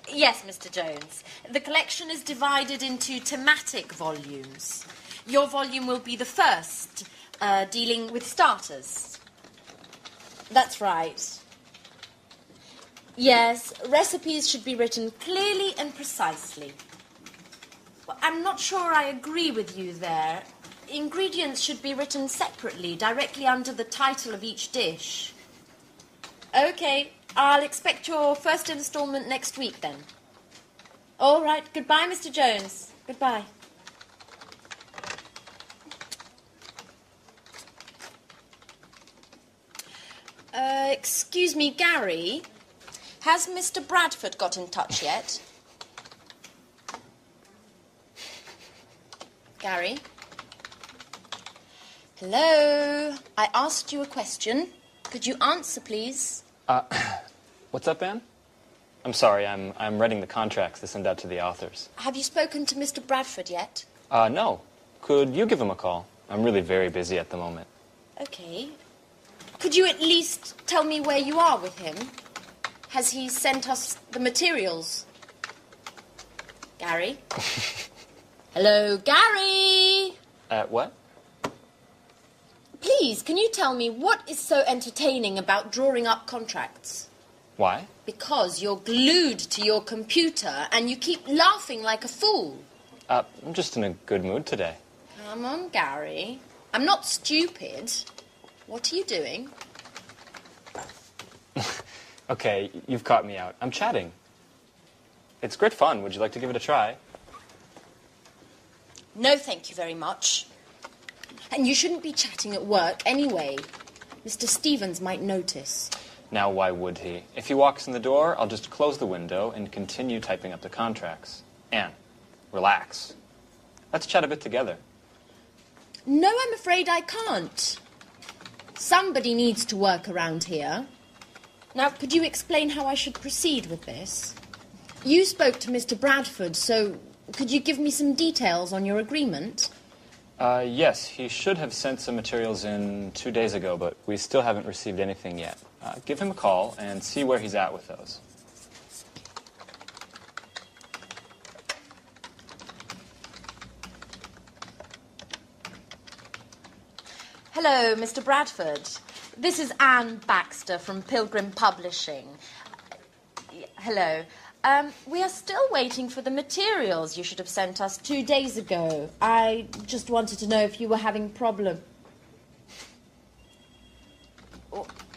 Yes, Mr. Jones. The collection is divided into thematic volumes. Your volume will be the first, dealing with starters. That's right. Yes, recipes should be written clearly and precisely. Well, I'm not sure I agree with you there. Ingredients should be written separately, directly under the title of each dish. Okay, I'll expect your first instalment next week then. All right, goodbye, Mr. Jones. Goodbye. Excuse me, Gary. Has Mr. Bradford got in touch yet? Gary? Hello? I asked you a question. Could you answer, please? What's up, Anne? I'm sorry, I'm writing the contracts to send out to the authors. Have you spoken to Mr. Bradford yet? No. Could you give him a call? I'm really very busy at the moment. Okay. Could you at least tell me where you are with him? Has he sent us the materials? Gary? Hello, Gary? What? Please, can you tell me what is so entertaining about drawing up contracts? Why? Because you're glued to your computer and you keep laughing like a fool. I'm just in a good mood today. Come on, Gary. I'm not stupid. What are you doing? Okay, you've caught me out. I'm chatting. It's great fun. Would you like to give it a try? No, thank you very much. And you shouldn't be chatting at work anyway. Mr. Stevens might notice. Now, why would he? If he walks in the door, I'll just close the window and continue typing up the contracts. Anne, relax. Let's chat a bit together. No, I'm afraid I can't. Somebody needs to work around here. Now, could you explain how I should proceed with this? You spoke to Mr. Bradford, so could you give me some details on your agreement? Yes, he should have sent some materials in 2 days ago, but we still haven't received anything yet. Give him a call and see where he's at with those. Hello, Mr. Bradford. This is Anne Baxter from Pilgrim Publishing. Hello. We are still waiting for the materials you should have sent us 2 days ago. I just wanted to know if you were having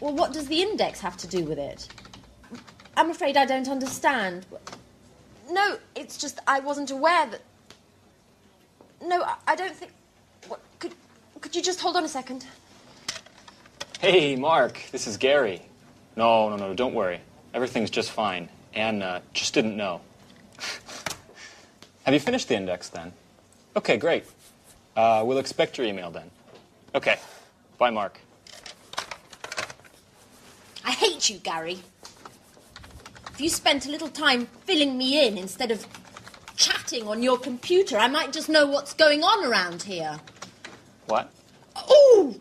Well, what does the index have to do with it? I'm afraid I don't understand. No, it's just I wasn't aware that... No, I don't think... What, could you just hold on a second? Hey, Mark, this is Gary. No, don't worry. Everything's just fine. Anne just didn't know. Have you finished the index, then? Okay, great. We'll expect your email, then. Okay. Bye, Mark. I hate you, Gary. If you spent a little time filling me in instead of chatting on your computer, I might just know what's going on around here. What? Ooh!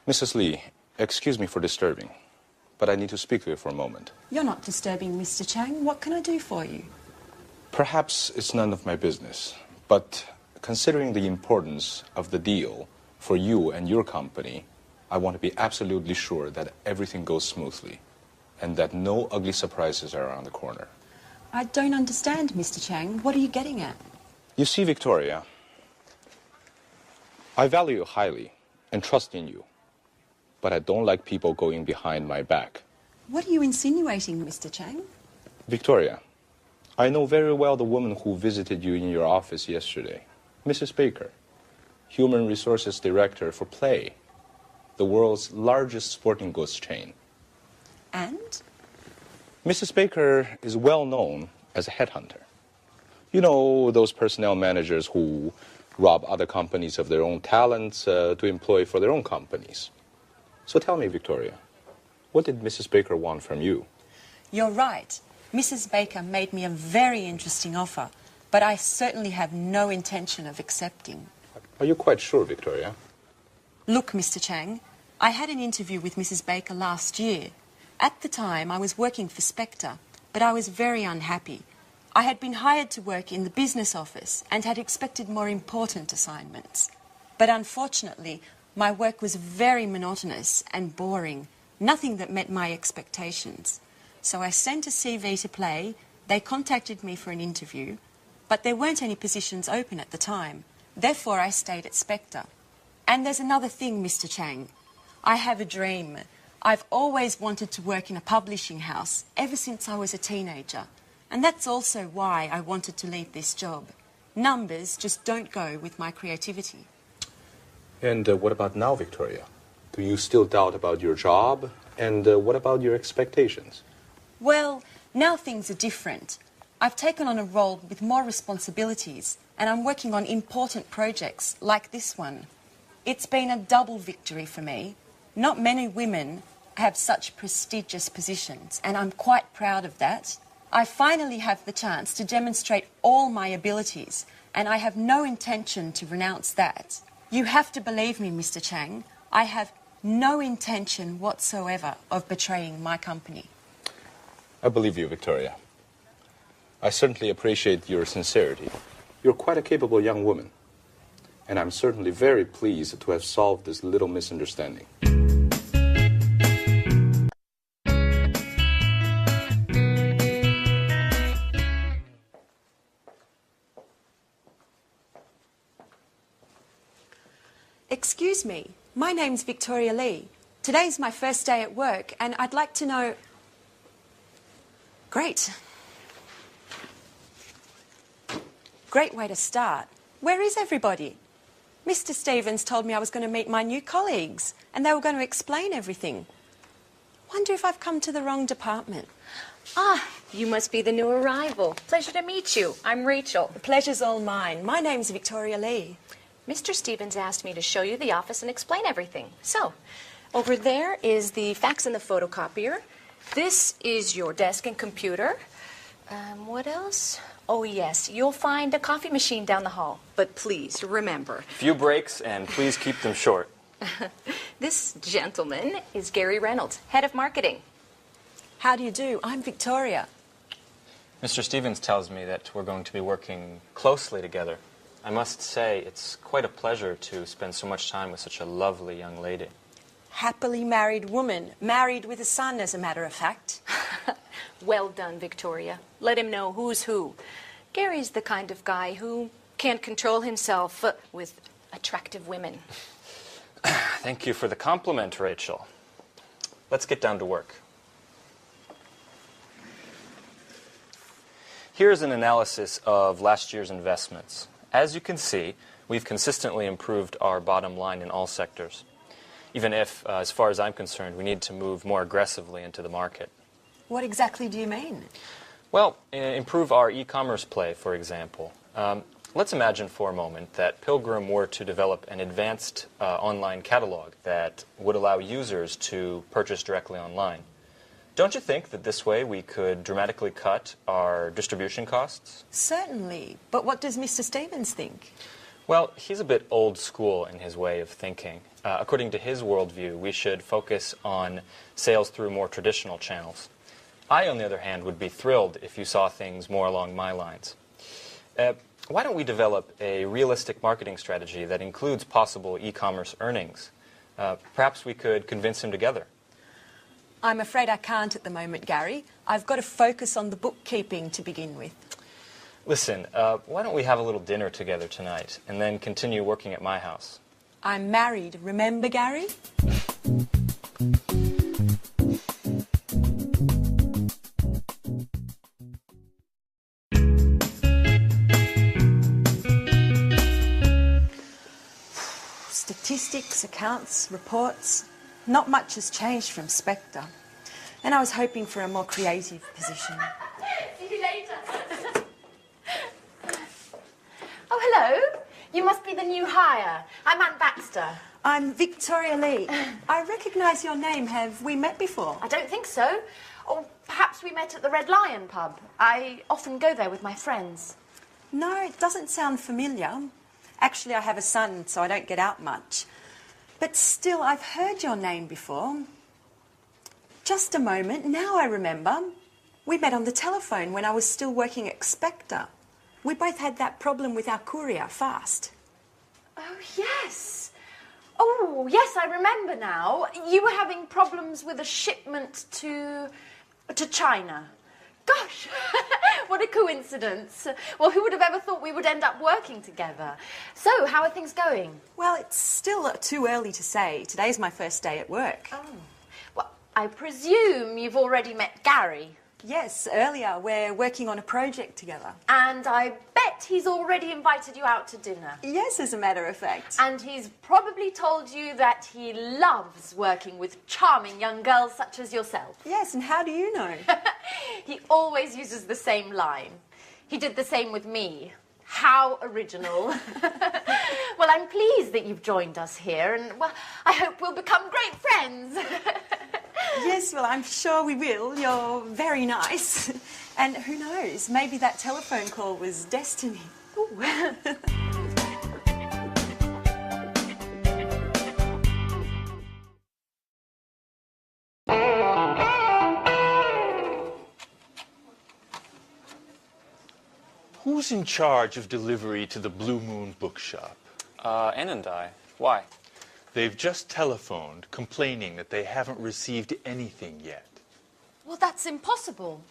Mrs. Lee, excuse me for disturbing, but I need to speak to you for a moment. You're not disturbing, Mr. Chang. What can I do for you? Perhaps it's none of my business, but considering the importance of the deal for you and your company, I want to be absolutely sure that everything goes smoothly and that no ugly surprises are around the corner. I don't understand, Mr. Chang. What are you getting at? You see, Victoria, I value you highly and trust in you, but I don't like people going behind my back. What are you insinuating, Mr. Chang? Victoria, I know very well the woman who visited you in your office yesterday, Mrs. Baker, Human Resources Director for Play, the world's largest sporting goods chain. And? Mrs. Baker is well known as a headhunter. You know, those personnel managers who rob other companies of their own talents to employ for their own companies. So tell me, Victoria, what did Mrs. Baker want from you? You're right. Mrs. Baker made me a very interesting offer, but I certainly have no intention of accepting. Are you quite sure, Victoria? Look, Mr. Chang, I had an interview with Mrs. Baker last year. At the time, I was working for Spectre, but I was very unhappy. I had been hired to work in the business office and had expected more important assignments. But unfortunately, my work was very monotonous and boring, nothing that met my expectations. So I sent a CV to Play, they contacted me for an interview, but there weren't any positions open at the time. Therefore, I stayed at Spectre. And there's another thing, Mr. Chang. I have a dream. I've always wanted to work in a publishing house ever since I was a teenager. And that's also why I wanted to leave this job. Numbers just don't go with my creativity. And what about now, Victoria? Do you still doubt about your job? And what about your expectations? Well, now things are different. I've taken on a role with more responsibilities, and I'm working on important projects like this one. It's been a double victory for me. Not many women have such prestigious positions, and I'm quite proud of that. I finally have the chance to demonstrate all my abilities, and I have no intention to renounce that. You have to believe me, Mr. Chang. I have no intention whatsoever of betraying my company. I believe you, Victoria. I certainly appreciate your sincerity. You're quite a capable young woman. And I'm certainly very pleased to have solved this little misunderstanding. Excuse me, my name's Victoria Lee. Today's my first day at work, and I'd like to know... Great. Great way to start. Where is everybody? Mr. Stevens told me I was going to meet my new colleagues, and they were going to explain everything. Wonder if I've come to the wrong department. Ah, you must be the new arrival. Pleasure to meet you. I'm Rachel. The pleasure's all mine. My name's Victoria Lee. Mr. Stevens asked me to show you the office and explain everything. So, over there is the fax and the photocopier. This is your desk and computer. What else? Oh, yes, you'll find a coffee machine down the hall. But please, remember... Few breaks, and please keep them short. This gentleman is Gary Reynolds, head of marketing. How do you do? I'm Victoria. Mr. Stevens tells me that we're going to be working closely together. I must say, it's quite a pleasure to spend so much time with such a lovely young lady. Happily married woman. Married with a son, as a matter of fact. Well done, Victoria. Let him know who's who. Gary's the kind of guy who can't control himself with attractive women. Thank you for the compliment, Rachel. Let's get down to work. Here's an analysis of last year's investments. As you can see, we've consistently improved our bottom line in all sectors, even if, as far as I'm concerned, we need to move more aggressively into the market. What exactly do you mean? Well, improve our e-commerce play, for example. Let's imagine for a moment that Pilgrim were to develop an advanced online catalog that would allow users to purchase directly online. Don't you think that this way we could dramatically cut our distribution costs? Certainly. But what does Mr. Stevens think? Well, he's a bit old school in his way of thinking. According to his worldview, we should focus on sales through more traditional channels. I, on the other hand, would be thrilled if you saw things more along my lines. Why don't we develop a realistic marketing strategy that includes possible e-commerce earnings? Perhaps we could convince him together. I'm afraid I can't at the moment, Gary. I've got to focus on the bookkeeping to begin with. Listen, why don't we have a little dinner together tonight and then continue working at my house? I'm married, remember, Gary? Statistics, accounts, reports. Not much has changed from Spectre. And I was hoping for a more creative position. See you later. Oh, hello. You must be the new hire. I'm Anne Baxter. I'm Victoria Lee. I recognise your name. Have we met before? I don't think so. Or perhaps we met at the Red Lion pub. I often go there with my friends. No, it doesn't sound familiar. Actually, I have a son, so I don't get out much. But still, I've heard your name before. Just a moment, now I remember. We met on the telephone when I was still working at Spectre. We both had that problem with our courier, Fast. Oh, yes. Oh, yes, I remember now. You were having problems with a shipment to China. Gosh, what a coincidence. Well, who would have ever thought we would end up working together? So, how are things going? Well, it's still too early to say. Today's my first day at work. Oh. Well, I presume you've already met Gary. Yes, earlier. We're working on a project together. And I bet he's already invited you out to dinner. Yes, as a matter of fact. And he's probably told you that he loves working with charming young girls such as yourself. Yes, and how do you know? He always uses the same line. He did the same with me. How original. Well, I'm pleased that you've joined us here, and, well, I hope we'll become great friends. Yes, well, I'm sure we will. You're very nice. And who knows, maybe that telephone call was destiny. Ooh. Who's in charge of delivery to the Blue Moon bookshop? Ann and I. Why? They've just telephoned complaining that they haven't received anything yet. Well, that's impossible.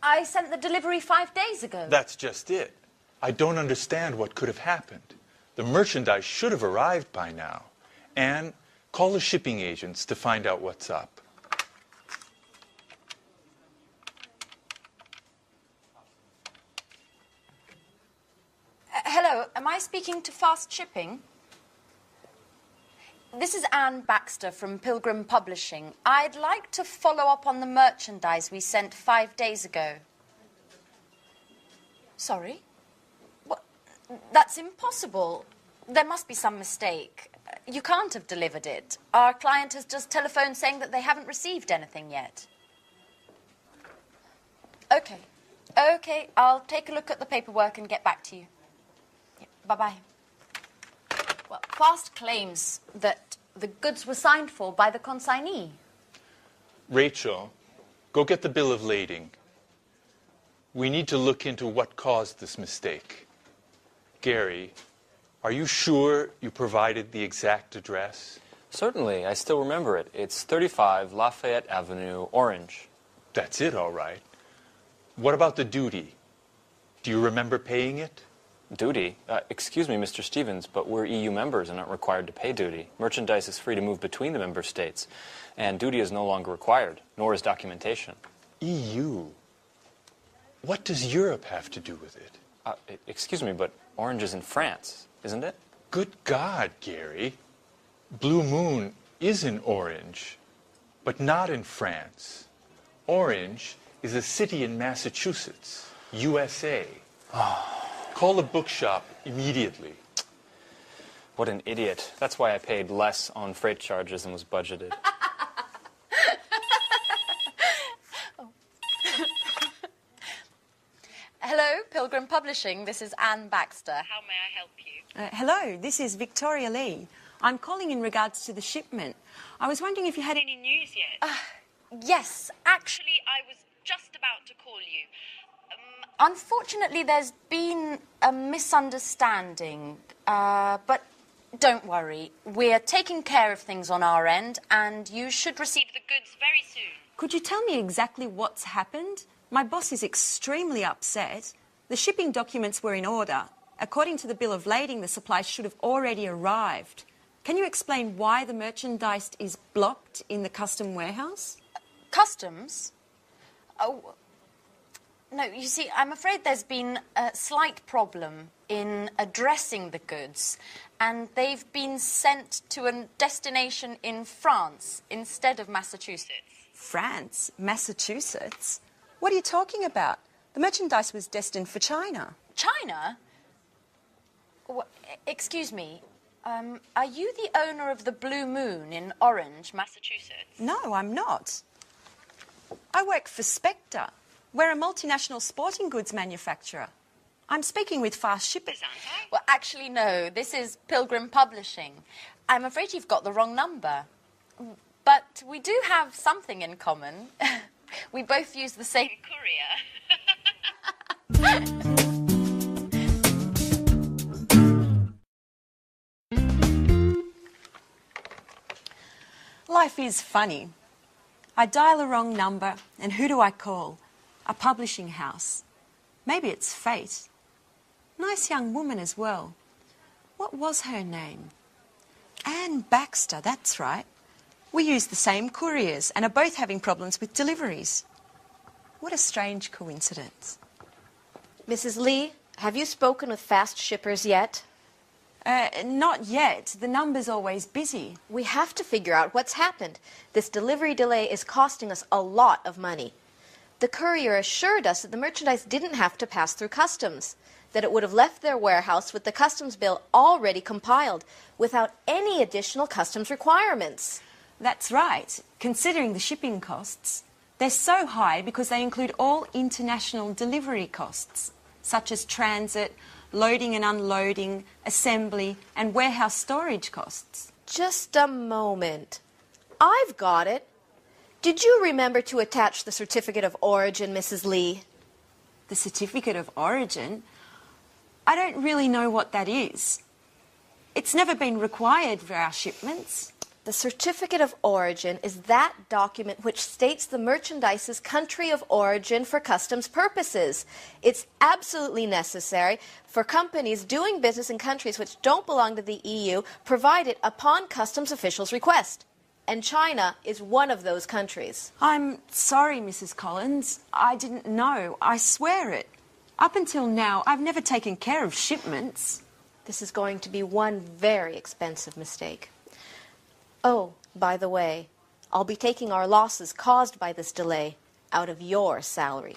I sent the delivery 5 days ago. That's just it. I don't understand what could have happened. The merchandise should have arrived by now. Anne, call the shipping agents to find out what's up. Hello, am I speaking to Fast Shipping? This is Anne Baxter from Pilgrim Publishing. I'd like to follow up on the merchandise we sent 5 days ago. Sorry? What? That's impossible. There must be some mistake. You can't have delivered it. Our client has just telephoned saying that they haven't received anything yet. Okay. Okay, I'll take a look at the paperwork and get back to you. Yeah, bye-bye. Well, Fast claims that the goods were signed for by the consignee. Rachel, go get the bill of lading. We need to look into what caused this mistake. Gary, are you sure you provided the exact address? Certainly, I still remember it. It's 35 Lafayette Avenue, Orange. That's it, all right. What about the duty? Do you remember paying it? Duty? Excuse me, Mr. Stevens, but we're EU members and aren't required to pay duty. Merchandise is free to move between the member states, and duty is no longer required, nor is documentation. EU? What does Europe have to do with it? Excuse me, but orange is in France, isn't it? Good God, Gary. Blue Moon is in Orange, but not in France. Orange is a city in Massachusetts, USA. Call the bookshop immediately. What an idiot. That's why I paid less on freight charges than was budgeted. Hello, Pilgrim Publishing. This is Anne Baxter. How may I help you? Hello, this is Victoria Lee. I'm calling in regards to the shipment. I was wondering if you had Any news yet? Yes, Actually, I was just about to call you. unfortunately, there's been a misunderstanding. But don't worry. We're taking care of things on our end, and you should receive The goods very soon. Could you tell me exactly what's happened? My boss is extremely upset. The shipping documents were in order. According to the bill of lading, the supplies should have already arrived. Can you explain why the merchandise is blocked in the custom warehouse? Customs? Oh, no, you see, I'm afraid there's been a slight problem in addressing the goods, and they've been sent to a destination in France instead of Massachusetts. France? Massachusetts? What are you talking about? The merchandise was destined for China. China? Excuse me, are you the owner of the Blue Moon in Orange, Massachusetts? No, I'm not. I work for Spectre. We're a multinational sporting goods manufacturer. I'm speaking with fast shippers. Well, actually, no. This is Pilgrim Publishing. I'm afraid you've got the wrong number. But we do have something in common. We both use the same Courier. Life is funny. I dial a wrong number, and who do I call? A publishing house. Maybe it's fate. Nice young woman as well. What was her name? Anne Baxter, that's right. We use the same couriers and are both having problems with deliveries. What a strange coincidence. Mrs. Lee, have you spoken with fast shippers yet? Not yet. The number's always busy. We have to figure out what's happened. This delivery delay is costing us a lot of money. The courier assured us that the merchandise didn't have to pass through customs, that it would have left their warehouse with the customs bill already compiled, without any additional customs requirements. That's right. Considering the shipping costs, they're so high because they include all international delivery costs, such as transit, loading and unloading, assembly, and warehouse storage costs. Just a moment. I've got it. Did you remember to attach the certificate of origin, Mrs. Lee? The certificate of origin? I don't really know what that is. It's never been required for our shipments. The certificate of origin is that document which states the merchandise's country of origin for customs purposes. It's absolutely necessary for companies doing business in countries which don't belong to the EU, provided upon customs officials' request. And China is one of those countries. I'm sorry, Mrs. Collins. I didn't know. I swear it. Up until now, I've never taken care of shipments. This is going to be one very expensive mistake. Oh, by the way, I'll be taking our losses caused by this delay out of your salary.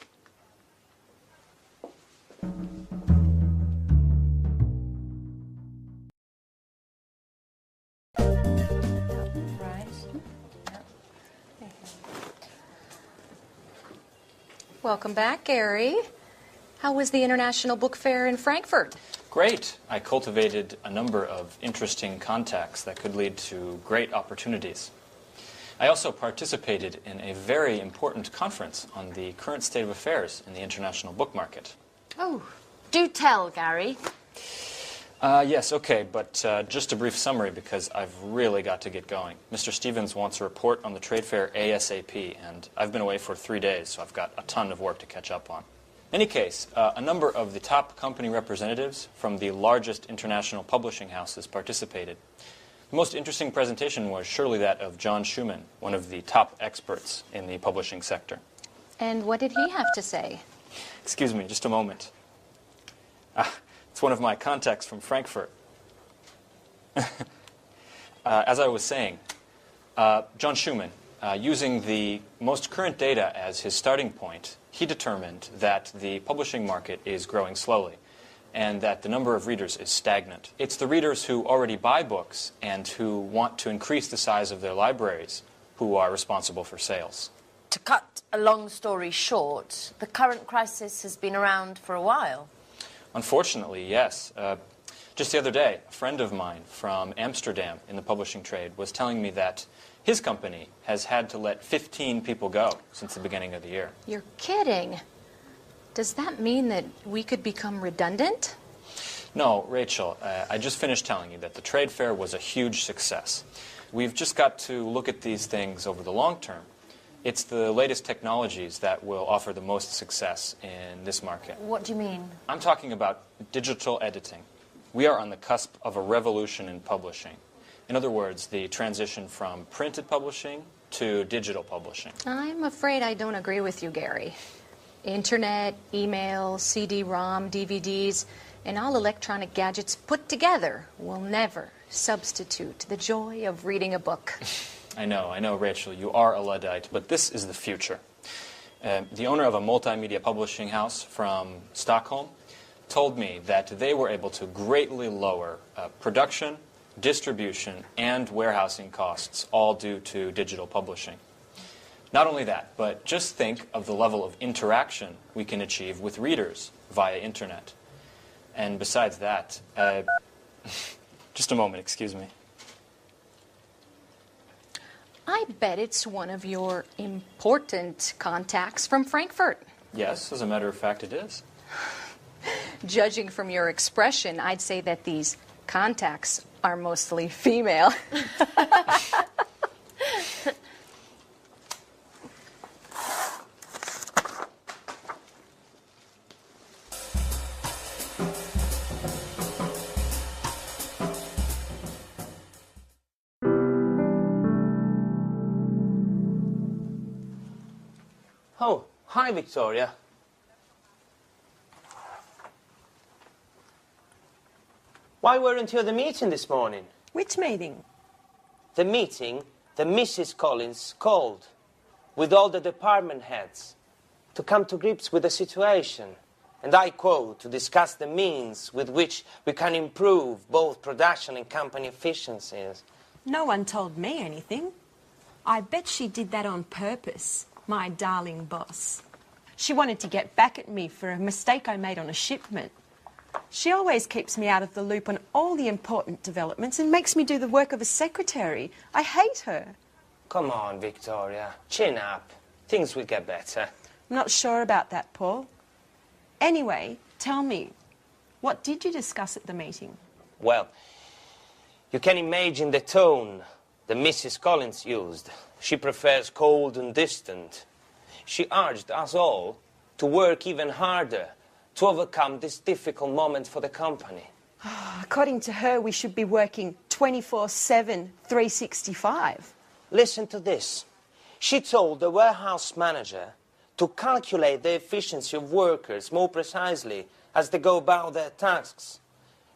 Welcome back, Gary. How was the International Book Fair in Frankfurt? Great. I cultivated a number of interesting contacts that could lead to great opportunities. I also participated in a very important conference on the current state of affairs in the international book market. Oh, do tell, Gary. Yes, okay, but just a brief summary because I've really got to get going. Mr. Stevens wants a report on the trade fair ASAP, and I've been away for 3 days, so I've got a ton of work to catch up on. In any case, a number of the top company representatives from the largest international publishing houses participated. The most interesting presentation was surely that of John Schumann, one of the top experts in the publishing sector. And what did he have to say? Excuse me, just a moment. It's one of my contacts from Frankfurt. As I was saying, John Schumann, using the most current data as his starting point, he determined that the publishing market is growing slowly and that the number of readers is stagnant. It's the readers who already buy books and who want to increase the size of their libraries who are responsible for sales. To cut a long story short, the current crisis has been around for a while. Unfortunately, yes. Just the other day, a friend of mine from Amsterdam in the publishing trade was telling me that his company has had to let 15 people go since the beginning of the year. You're kidding. Does that mean that we could become redundant? No, Rachel, I just finished telling you that the trade fair was a huge success. We've just got to look at these things over the long term. It's the latest technologies that will offer the most success in this market. What do you mean? I'm talking about digital editing. We are on the cusp of a revolution in publishing. In other words, the transition from printed publishing to digital publishing. I'm afraid I don't agree with you, Gary. Internet, email, CD-ROM, DVDs, and all electronic gadgets put together will never substitute the joy of reading a book. I know, Rachel, you are a Luddite, but this is the future. The owner of a multimedia publishing house from Stockholm told me that they were able to greatly lower production, distribution, and warehousing costs, all due to digital publishing. Not only that, but just think of the level of interaction we can achieve with readers via internet. And besides that, just a moment, excuse me. I bet it's one of your important contacts from Frankfurt. Yes, as a matter of fact, it is. Judging from your expression, I'd say that these contacts are mostly female. Oh, hi, Victoria. Why weren't you at the meeting this morning? Which meeting? The meeting that Mrs. Collins called with all the department heads to come to grips with the situation. And I quote, to discuss the means with which we can improve both production and company efficiencies. No one told me anything. I bet she did that on purpose, my darling boss. She wanted to get back at me for a mistake I made on a shipment. She always keeps me out of the loop on all the important developments and makes me do the work of a secretary. I hate her. Come on, Victoria. Chin up. Things will get better. I'm not sure about that, Paul. Anyway, tell me, what did you discuss at the meeting? Well, you can imagine the tone that Mrs. Collins used. She prefers cold and distant. She urged us all to work even harder to overcome this difficult moment for the company. According to her, we should be working 24/7, 365. Listen to this. She told the warehouse manager to calculate the efficiency of workers more precisely as they go about their tasks,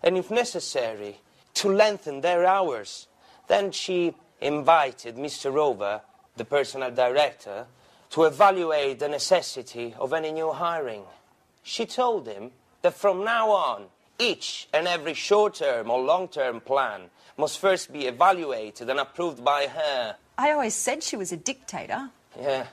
and if necessary, to lengthen their hours. Then she invited Mr. Rover, the personnel director, to evaluate the necessity of any new hiring. She told him that from now on, each and every short-term or long-term plan must first be evaluated and approved by her. I always said she was a dictator. Yeah.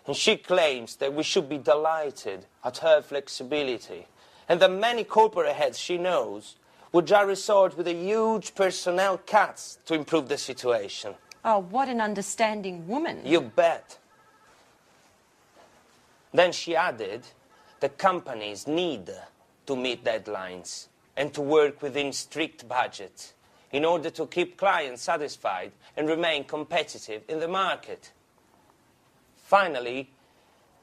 And she claims that we should be delighted at her flexibility, and that many corporate heads she knows would just resort with a huge personnel cuts to improve the situation. Oh, what an understanding woman. You bet. Then she added that companies need to meet deadlines. and to work within strict budgets in order to keep clients satisfied and remain competitive in the market. Finally,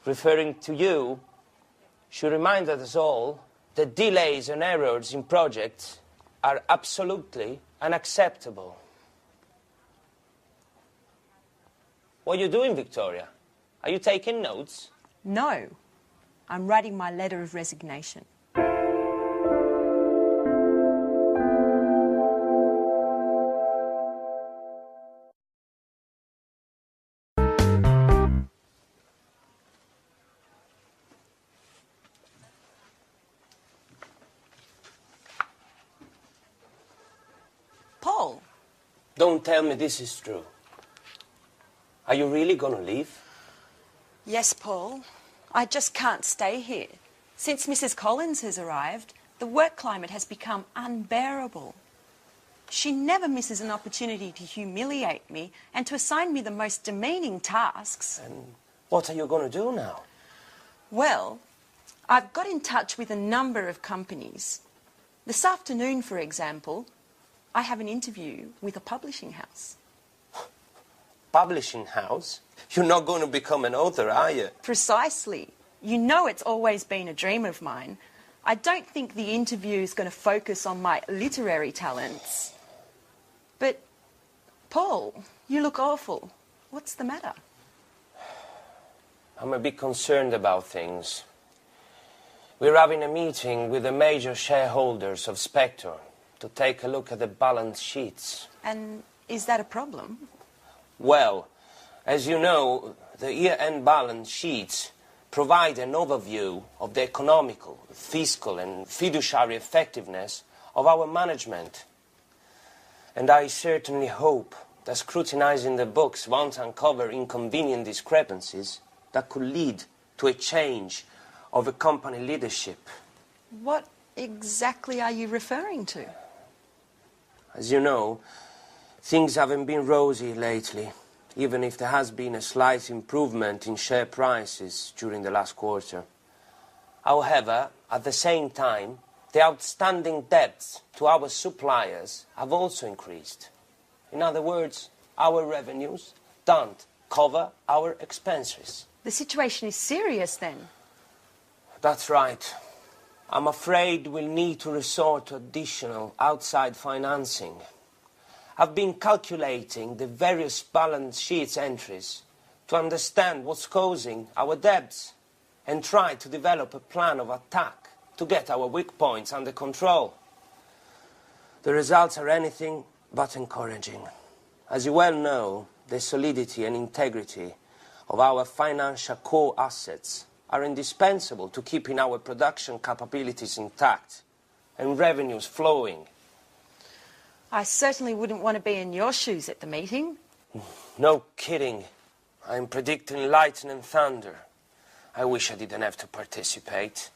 referring to you, she reminded us all that delays and errors in projects are absolutely unacceptable. What are you doing, Victoria? Are you taking notes? No, I'm writing my letter of resignation. Paul. Don't tell me this is true. Are you really going to leave? Yes, Paul. I just can't stay here. Since Mrs. Collins has arrived, the work climate has become unbearable. She never misses an opportunity to humiliate me and to assign me the most demeaning tasks. And what are you going to do now? Well, I've got in touch with a number of companies. This afternoon, for example, I have an interview with a publishing house. Publishing house? You're not going to become an author, are you? Precisely. You know it's always been a dream of mine. I don't think the interview is going to focus on my literary talents. But, Paul, you look awful. What's the matter? I'm a bit concerned about things. We're having a meeting with the major shareholders of Spectre to take a look at the balance sheets. And is that a problem? Well, as you know, the year-end balance sheets provide an overview of the economical, fiscal and fiduciary effectiveness of our management. And I certainly hope that scrutinizing the books won't uncover inconvenient discrepancies that could lead to a change of the company leadership. What exactly are you referring to? As you know, things haven't been rosy lately, even if there has been a slight improvement in share prices during the last quarter. However, at the same time, the outstanding debts to our suppliers have also increased. In other words, our revenues don't cover our expenses. The situation is serious then. That's right. I'm afraid we'll need to resort to additional outside financing. I've been calculating the various balance sheets entries to understand what's causing our debts and try to develop a plan of attack to get our weak points under control. The results are anything but encouraging. As you well know, the solidity and integrity of our financial core assets are indispensable to keeping our production capabilities intact and revenues flowing. I certainly wouldn't want to be in your shoes at the meeting. No kidding. I'm predicting lightning and thunder. I wish I didn't have to participate.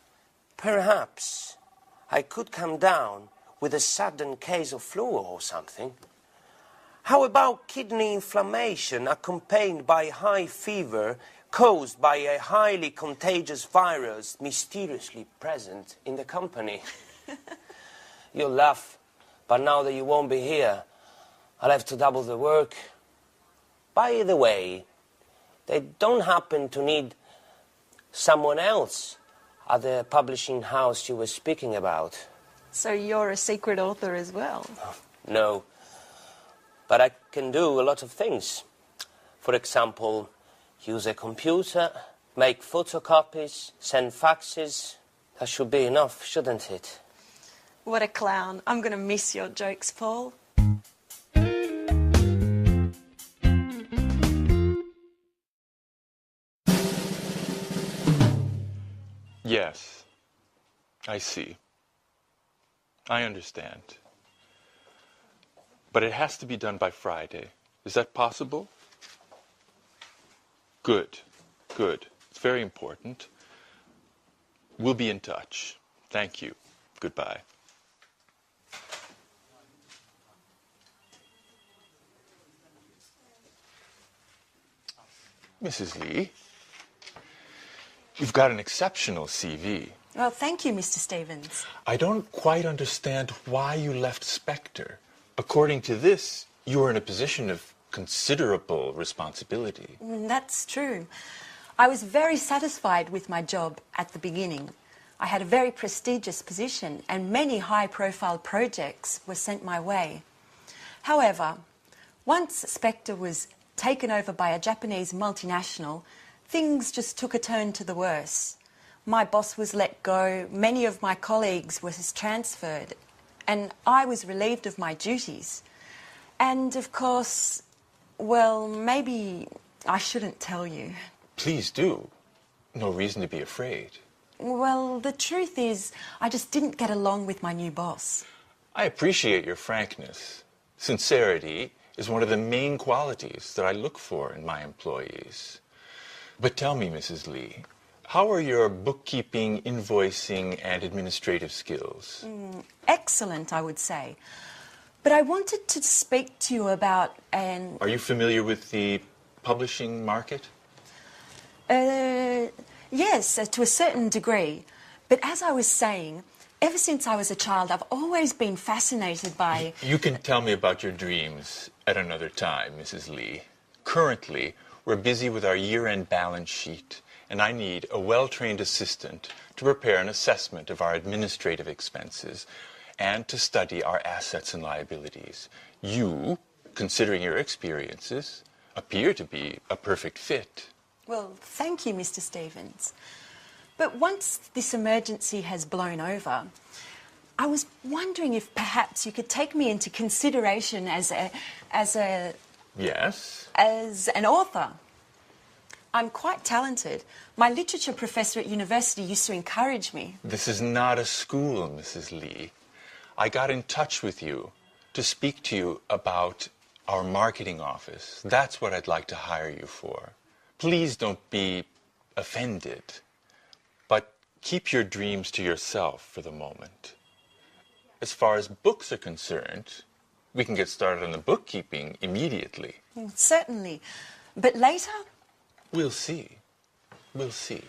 Perhaps I could come down with a sudden case of flu or something. How about kidney inflammation accompanied by high fever caused by a highly contagious virus mysteriously present in the company? You'll laugh, but now that you won't be here, I'll have to double the work. By the way, they don't happen to need someone else at the publishing house you were speaking about. So you're a secret author as well? No, but I can do a lot of things. For example, use a computer, make photocopies, send faxes. That should be enough, shouldn't it? What a clown. I'm going to miss your jokes, Paul. Yes, I see. I understand. But it has to be done by Friday. Is that possible? Good, good. It's very important. We'll be in touch. Thank you. Goodbye. Mrs. Lee, you've got an exceptional CV. Well, thank you, Mr. Stevens. I don't quite understand why you left Spectre. According to this, you were in a position of considerable responsibility. That's true. I was very satisfied with my job at the beginning. I had a very prestigious position and many high-profile projects were sent my way. However, once Spectre was taken over by a Japanese multinational, things just took a turn to the worse. My boss was let go, many of my colleagues were transferred, and I was relieved of my duties. And of course, well, maybe I shouldn't tell you. Please do. No reason to be afraid. Well, the truth is, I just didn't get along with my new boss. I appreciate your frankness. Sincerity is one of the main qualities that I look for in my employees. But tell me, Mrs. Lee, how are your bookkeeping, invoicing, and administrative skills? Excellent, I would say. But I wanted to speak to you about an... Are you familiar with the publishing market? Yes, to a certain degree. But as I was saying, ever since I was a child, I've always been fascinated by... You can tell me about your dreams at another time, Mrs. Lee. Currently, we're busy with our year-end balance sheet, and I need a well-trained assistant to prepare an assessment of our administrative expenses and to study our assets and liabilities. You, considering your experiences, appear to be a perfect fit. Well, thank you, Mr. Stevens. But once this emergency has blown over, I was wondering if perhaps you could take me into consideration as a... Yes? As an author. I'm quite talented. My literature professor at university used to encourage me. This is not a school, Mrs. Lee. I got in touch with you to speak to you about our marketing office. That's what I'd like to hire you for. Please don't be offended, but keep your dreams to yourself for the moment. As far as books are concerned, we can get started on the bookkeeping immediately. Certainly. But later? We'll see. We'll see.